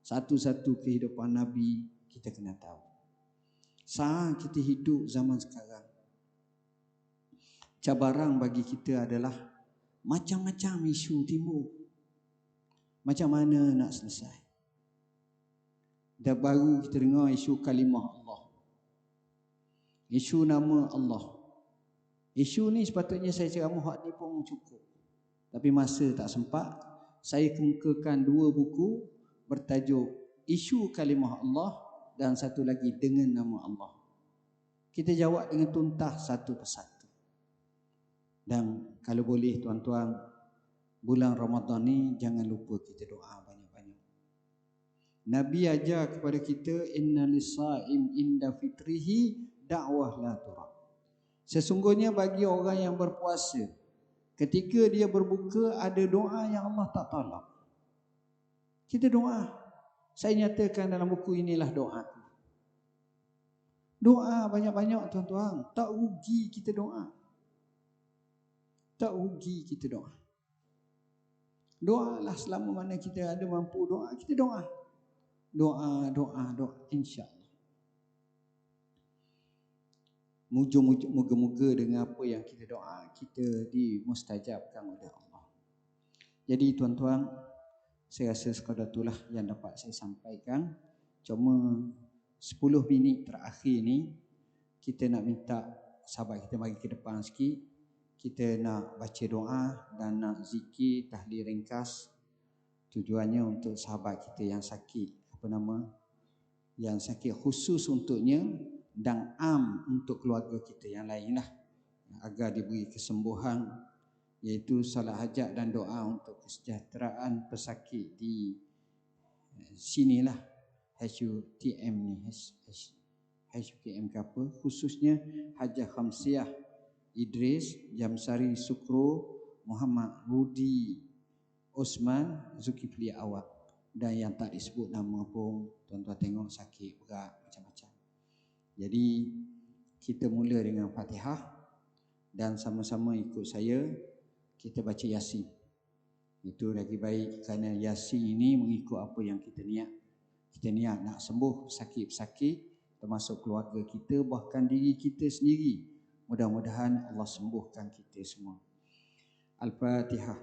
Satu-satu kehidupan Nabi kita kena tahu. Saat kita hidup zaman sekarang, cabaran bagi kita adalah macam-macam isu timbul. Macam mana nak selesai? Dah baru kita dengar isu kalimah Allah, isu nama Allah. Isu ni sepatutnya saya ceramah hak ni pun cukup, tapi masa tak sempat. Saya kemukakan 2 buku bertajuk Isu Kalimah Allah dan satu lagi Dengan Nama Allah. Kita jawab dengan tuntas satu persatu. Dan kalau boleh tuan-tuan, bulan Ramadan ni jangan lupa kita doa banyak-banyak. Nabi ajar kepada kita, inna lis-saim inda fitrihi da'wah la turab. Sesungguhnya bagi orang yang berpuasa, ketika dia berbuka ada doa yang Allah tak tolak. Kita doa. Saya nyatakan dalam buku inilah doa. Doa banyak-banyak tuan-tuan. Tak rugi kita doa. Tak rugi kita doa. Doalah selama mana kita ada mampu doa, kita doa. Doa, insya-Allah. Moga-moga dengan apa yang kita doa, kita dimustajabkan oleh Allah. Jadi tuan-tuan, saya rasa sekadar itulah yang dapat saya sampaikan. Cuma 10 minit terakhir ni, kita nak minta sahabat kita mari ke depan sikit. Kita nak baca doa dan nak zikir tahlil ringkas. Tujuannya untuk sahabat kita yang sakit, yang sakit khusus untuknya, dan untuk keluarga kita yang lain lah, agar diberi kesembuhan, iaitu salat hajat dan doa untuk kesejahteraan pesakit di sinilah HUTM ni, HUTM ke apa, khususnya Hajah Khamsiah Idris Jamsari Sukro Muhammad Rudi Osman Zulkifli Awak, dan yang tak disebut nama pun tuan-tuan tengok sakit berat macam-macam. Jadi kita mula dengan Fatihah dan sama-sama ikut saya kita baca Yasin. Itu lagi baik kerana Yasin ini mengikut apa yang kita niat. Kita niat nak sembuh sakit-sakit termasuk keluarga kita, bahkan diri kita sendiri. Mudah-mudahan Allah sembuhkan kita semua. Al-Fatihah.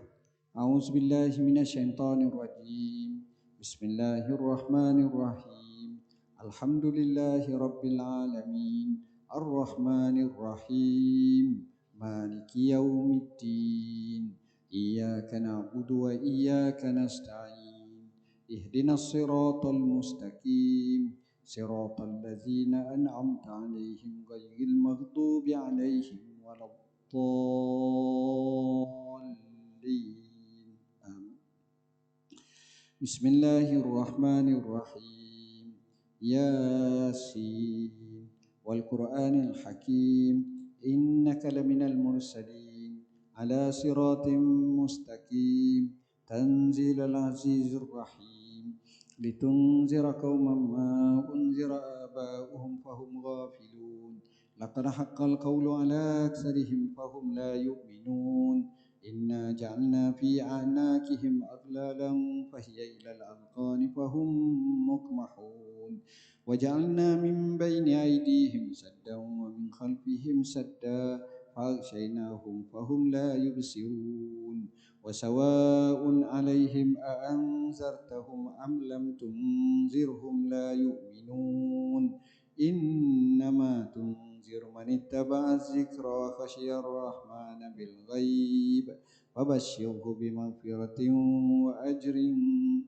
A'udzubillahi minasyaitonirrajim. Bismillahirrahmanirrahim. Alhamdulillahi Rabbil Alamin, Ar-Rahmanir Rahim, Maliki Yawmiddin, Iyyaka na'budu wa iyyaka nasta'in, Ihdinas siratal mustaqim, Siratal ladzina an'amta 'alaihim ghairil maghdubi 'alaihim waladdallin. Bismillahirrahmanirrahim. Yasin wal Qur'anil Hakim, innaka laminal mursalin ala siratim mustaqim, tanzilal azizir rahim, litunzira qauman ma unzira aba'uhum fahum ghafilun, laqad haqqal qawlu ala aktsarihim fahum la yu'minun, inna ja'alna fi a'naqihim aghlalan fahiya ilal adqani fahum muqmahun, waja'alna min baini aydihim saddan wa min khalfihim sadda faghshaynahum fahum la yubsirun, wa sawa'un 'alaihim a anzartahum am lam tunzirhum la yu'minun, innama tunziru man ittaba'a dzikra wa khashiya ar-rahmana bil ghaib fabashshirhu bimaghfiratin wa ajrin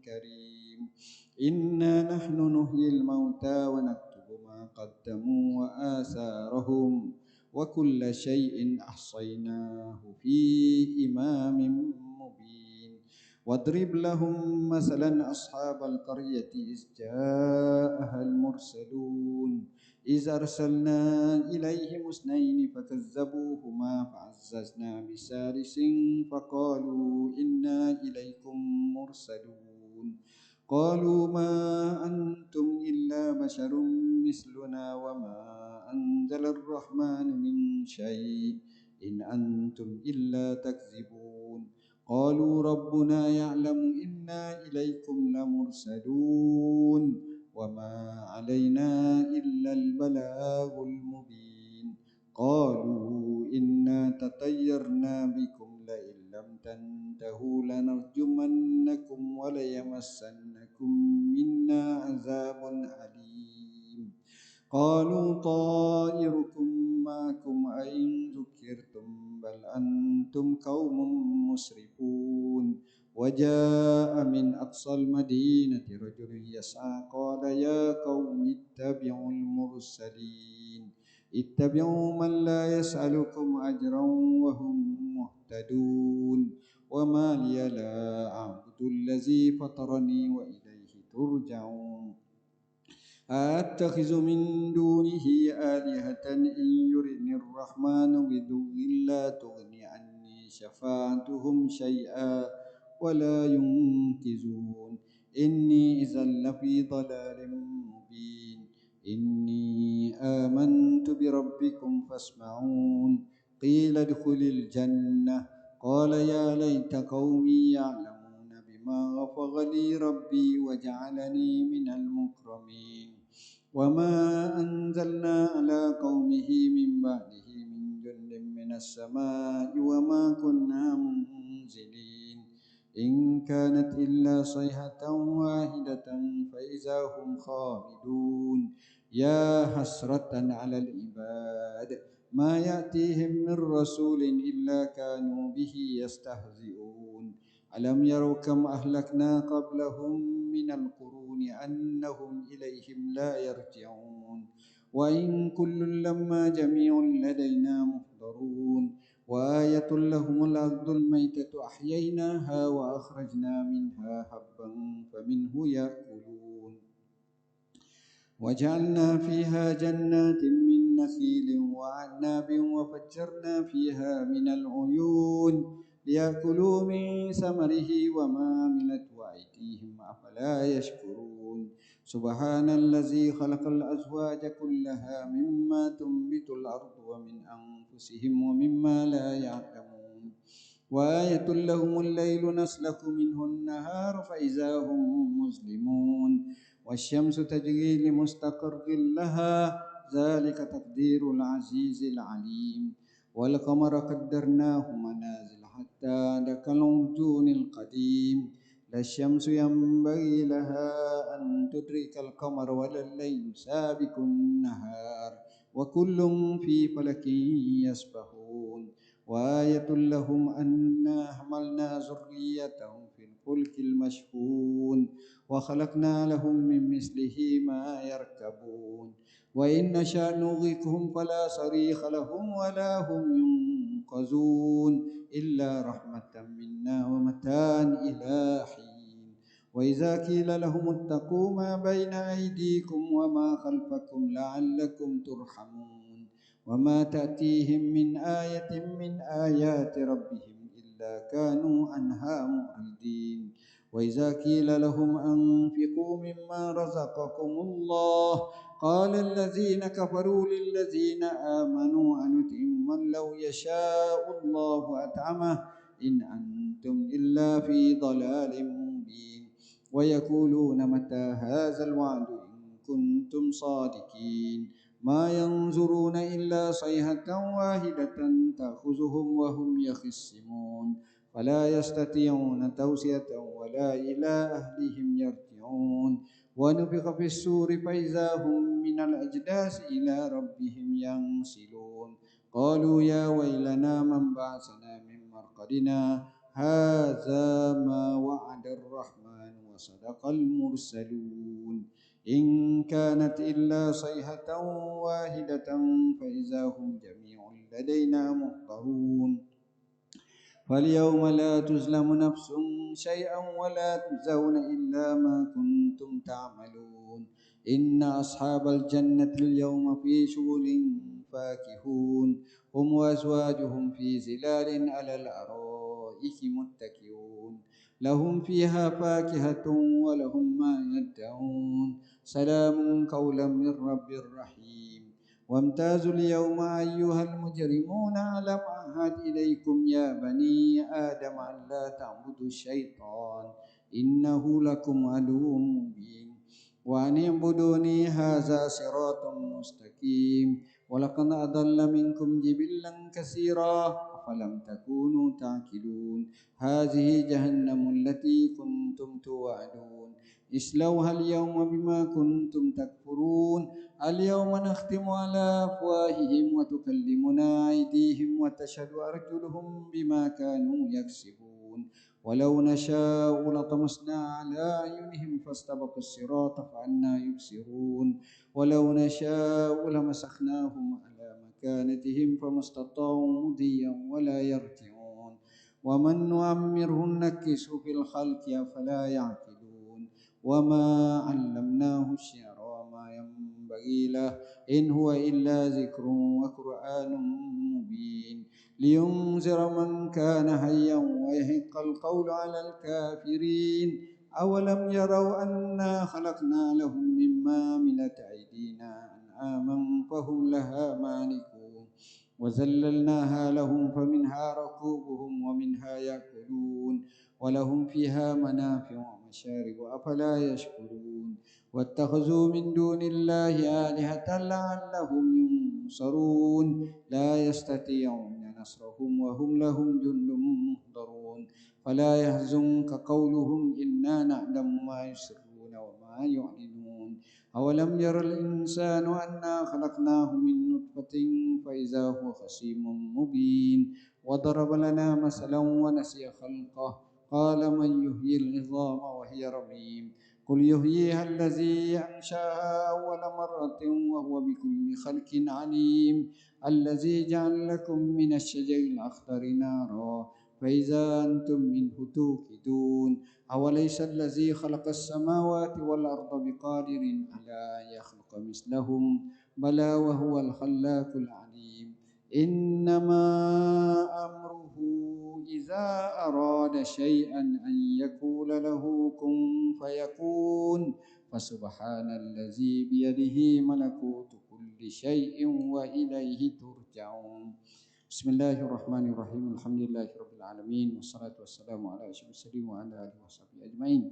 karim. Inna nahnu nuhyil mauta wa naktubu ma qaddamu wa atharahum wa kulla shay'in ahsaynahu fi imamin mubin. Wadrib lahum masalan ashabal qaryati iz ja'aha al-mursalun iz arsalna ilaihim isnaini fakazzabuhuma fa'azzazna bisalisin faqalu inna ilaikum mursalun. Qalu ma antum illa basharun misluna wa ma anzalar rahmanu min syai' in antum illa takzibun. قالوا ربنا يعلم إنا إليكم لمرسلون وما علينا إلا البلاغ المبين قالوا إنا تطيرنا بكم لئن لم تنتهوا لنرجمنكم وليمسنكم منا عذاب أليم قالوا طائركم معكم أئن ذكرتم بل أنتم قوم مسرفون وجاء من أقصى المدينة رجل يسعى قال يا قوم اتبعوا المرسلين اتبعوا من لا يسألكم أجرا وهم مهتدون وما لي لا أعبد الذي فطرني وإليه ترجعون أتخذ من دونه آلهة إن يردني الرحمن بضر لا تغني عني شفاعتهم شيئا ولا ينقذون إني إذا لفي ضلال مبين إني آمنت بربكم فاسمعون قيل ادخل الجنة قال يا ليت قومي يعلمون بما غفر لي ربي وجعلني من المكرمين وما أنزلنا على قومه من بعده من جند من السماء وما كنا منزلين إن كانت إلا صيحة واحدة فإذا هم خامدون يا حسرة على العباد ما يأتيهم من رسول إلا كانوا به يستهزئون ألم يروا كم أهلكنا قبلهم من القرون أنهم إليهم لا يرجعون وإن كل لما جميع لدينا محضرون وآية لهم الأرض الميتة أحييناها وأخرجنا منها حبا فمنه يأكلون وجعلنا فيها جنات من نخيل وعناب وفجرنا فيها من العيون ليأكلوا من ثمره وما عملت أيديهم أفلا يشكرون سبحان الذي خلق الأزواج كلها مما تنبت الأرض ومن أنفسهم ومما لا يعلمون وآية لهم الليل نسلك منه النهار فإذا هم مظلمون والشمس تجري لمستقر لها ذلك تقدير العزيز العليم والقمر قدرناه منازل حتى عاد كالعرجون القديم لا الشمس ينبغي لها أن تدرك القمر ولا الليل سابق النهار وكل في فلك يسبحون وآية لهم أنا حملنا ذريتهم في الفلك المشحون وخلقنا لهم من مثله ما يركبون وإن نشأ نغرقهم فلا صريخ لهم ولا هم ينقذون إلا رحمة منا ومتاعا إلى حين وإذا قيل لهم اتقوا ما بين أيديكم وما خلفكم لعلكم ترحمون وما تأتيهم من آية من آيات ربهم إلا كانوا عنها معرضين وإذا قيل لهم أنفقوا مما رزقكم الله قال الذين كفروا للذين آمنوا أنطعم من لو يشاء الله أطعمه إن أنتم إلا في ضلال مبين ويقولون متى هذا الوعد إن كنتم صادقين ما ينظرون إلا صيحة واحدة تأخذهم وهم يخصمون فلا يستطيعون توصية ولا إلى أهلهم يرجعون ونفخ في السور فإذا هم من الأجداث إلى ربهم ينسلون قالوا يا ويلنا من بعثنا من مرقدنا هذا ما وعد الرحمن وصدق المرسلون إن كانت إلا صيحة واحدة فإذا هم جميع لدينا محضرون فاليوم لا تظلم نفس شيئا ولا تجزون إلا ما كنتم تعملون إن أصحاب الجنة اليوم في شغل فاكهون هم وأزواجهم في ظلال على الأرائك متكئون لهم فيها فاكهة ولهم ما يدعون سلام قولا من رب رحيم وامتازوا اليوم أيها المجرمون ألم أعهد إليكم يا بني آدم ألا تعبدوا الشيطان إنه لكم عدو مبين وأن اعبدوني هذا صراط مستقيم ولقد أضل منكم جبلا كثيرا أفلم تكونوا تعقلون هذه جهنم التي كنتم توعدون اصلوها اليوم بما كنتم تكفرون اليوم نختم على أفواههم وتكلمنا أيديهم وتشهد أرجلهم بما كانوا يكسبون ولو نشاء لطمسنا على أعينهم فاستبقوا الصراط فأنى يبصرون ولو نشاء لمسخناهم على مكانتهم فما استطاعوا مضيا ولا يرجعون ومن نعمره نكسه في الخلق أفلا يعقلون وما علمناه الشعر وما ينبغي له إن هو إلا ذكر وقرآن مبين لينذر من كان حيا ويحق القول على الكافرين أولم يروا أنا خلقنا لهم مما عملت أيدينا أنعاما فهم لها مالكون وذللناها لهم فمنها ركوبهم ومنها يأكلون ولهم فيها منافع ومشارب أفلا يشكرون واتخذوا من دون الله آلهة لعلهم ينصرون لا يستطيعون نصرهم وهم لهم جند محضرون فلا يحزنك قولهم إنا نعلم ما يسرون وما يعلنون أولم ير الإنسان أنا خلقناه من نطفة فإذا هو خصيم مبين وضرب لنا مثلا ونسي خلقه قال من يحيي العظام وهي رميم قل يحييها الذي أنشأها أول مرة وهو بكل خلق عليم الذي جعل لكم من الشجر الأخضر نارا فإذا أنتم منه توقدون أوليس الذي خلق السماوات والأرض بقادر على أن يخلق مثلهم بلى وهو الخلاق العليم إنما أمره إذا أراد شيئا أن يقول له كن فيكون فسبحان الذي بيده ملكوت كل شيء وإليه ترجعون بسم الله الرحمن الرحيم الحمد لله رب العالمين والصلاة والسلام على أشرف المرسلين وعلى آله وصحبه أجمعين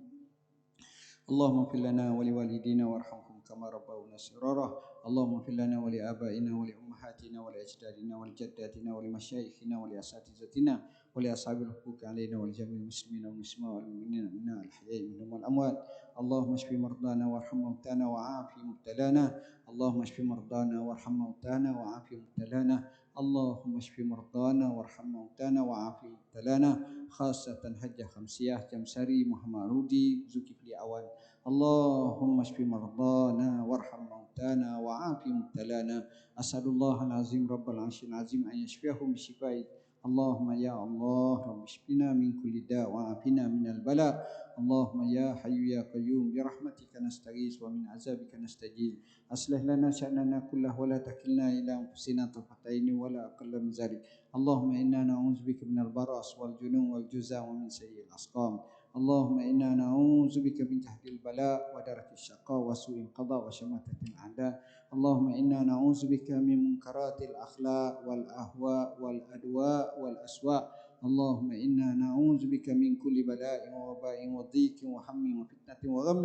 اللهم اغفر لنا ولوالدينا وارحمهم كما ربونا صغارا اللهم اغفر لنا ولآبائنا ولأمهاتنا ولأجدادنا ولجداتنا ولمشايخنا ولأساتذتنا ولأصحاب الحقوق علينا ولجميع المسلمين والمسلمات والمؤمنين منا الأحياء منهم والأموات اللهم اشف مرضانا وارحم موتانا وعافي مبتلانا اللهم اشف مرضانا وارحم موتانا وعافي مبتلانا اللهم اشف مرضانا وارحم موتانا وعافي مبتلانا خاصة حج خمسية جمسري محمد رودي زكفلي أوان اللهم اشف مرضانا وارحم موتانا وعافي مبتلانا أسأل الله العظيم رب العرش العظيم أن يشفيهم بشفائك اللهم يا الله رب اشفنا من كل داء وعافنا من البلاء اللهم يا حي يا قيوم برحمتك نستغيث ومن عذابك نستجيز أصلح لنا شأننا كله ولا تكلنا إلى أنفسنا طرفة عين ولا أقل من ذلك اللهم إنا نعوذ بك من البرص والجنون والجزع ومن سيء الأسقام اللهم إنا نعوذ بك من جهد البلاء ودرك الشقاء وسوء القضاء وشماتة الأعداء اللهم إنا نعوذ بك من منكرات الأخلاق والأهواء والأدواء والأسواء اللهم إنا نعوذ بك من كل بلاء ووباء وضيق وهم وفتنة وغم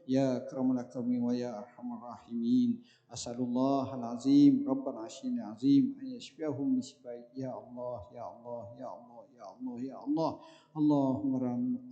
يا أكرم الأكرمين ويا أرحم الراحمين أسأل الله العظيم رب العرش العظيم أن يشفيهم بشفائك يا الله يا الله يا الله يا الله يا الله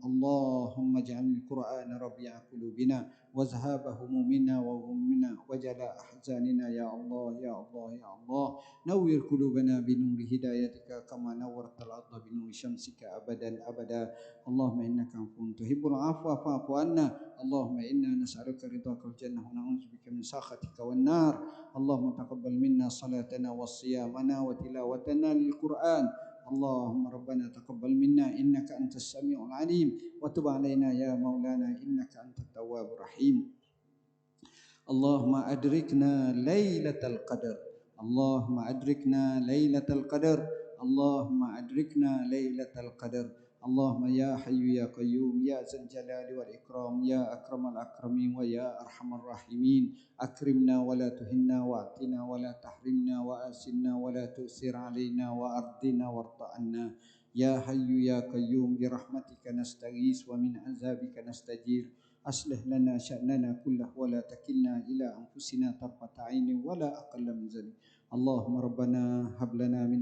اللهم اجعل القرآن ربيع قلوبنا وذهاب همومنا وغمنا وجلاء أحزاننا يا الله يا الله يا الله نور قلوبنا بنور هدايتك كما نورت الأرض بنور شمسك أبدا أبدا اللهم إنك عفو تحب العفو فاعف عنا اللهم إنا نسألك رضاك والجنة ونعوذ بك من سخطك والنار اللهم تقبل منا صلاتنا وصيامنا وتلاوتنا للقرآن اللهم ربنا تقبل منا إنك أنت السميع العليم وتب علينا يا مولانا إنك أنت التواب الرحيم اللهم أدركنا ليلة القدر اللهم أدركنا ليلة القدر اللهم أدركنا ليلة القدر اللهم يا حي يا قيوم يا ذا الجلال والإكرام يا أكرم الأكرمين ويا أرحم الراحمين أكرمنا ولا تهنا وأعطنا ولا تحرمنا وآسنا ولا تؤثر علينا وأرضنا وارض عنا يا حي يا قيوم برحمتك نستغيث ومن عذابك نستجير أصلح لنا شأننا كله ولا تكلنا إلى أنفسنا طرفة عين ولا أقل من ذلك اللهم ربنا هب لنا من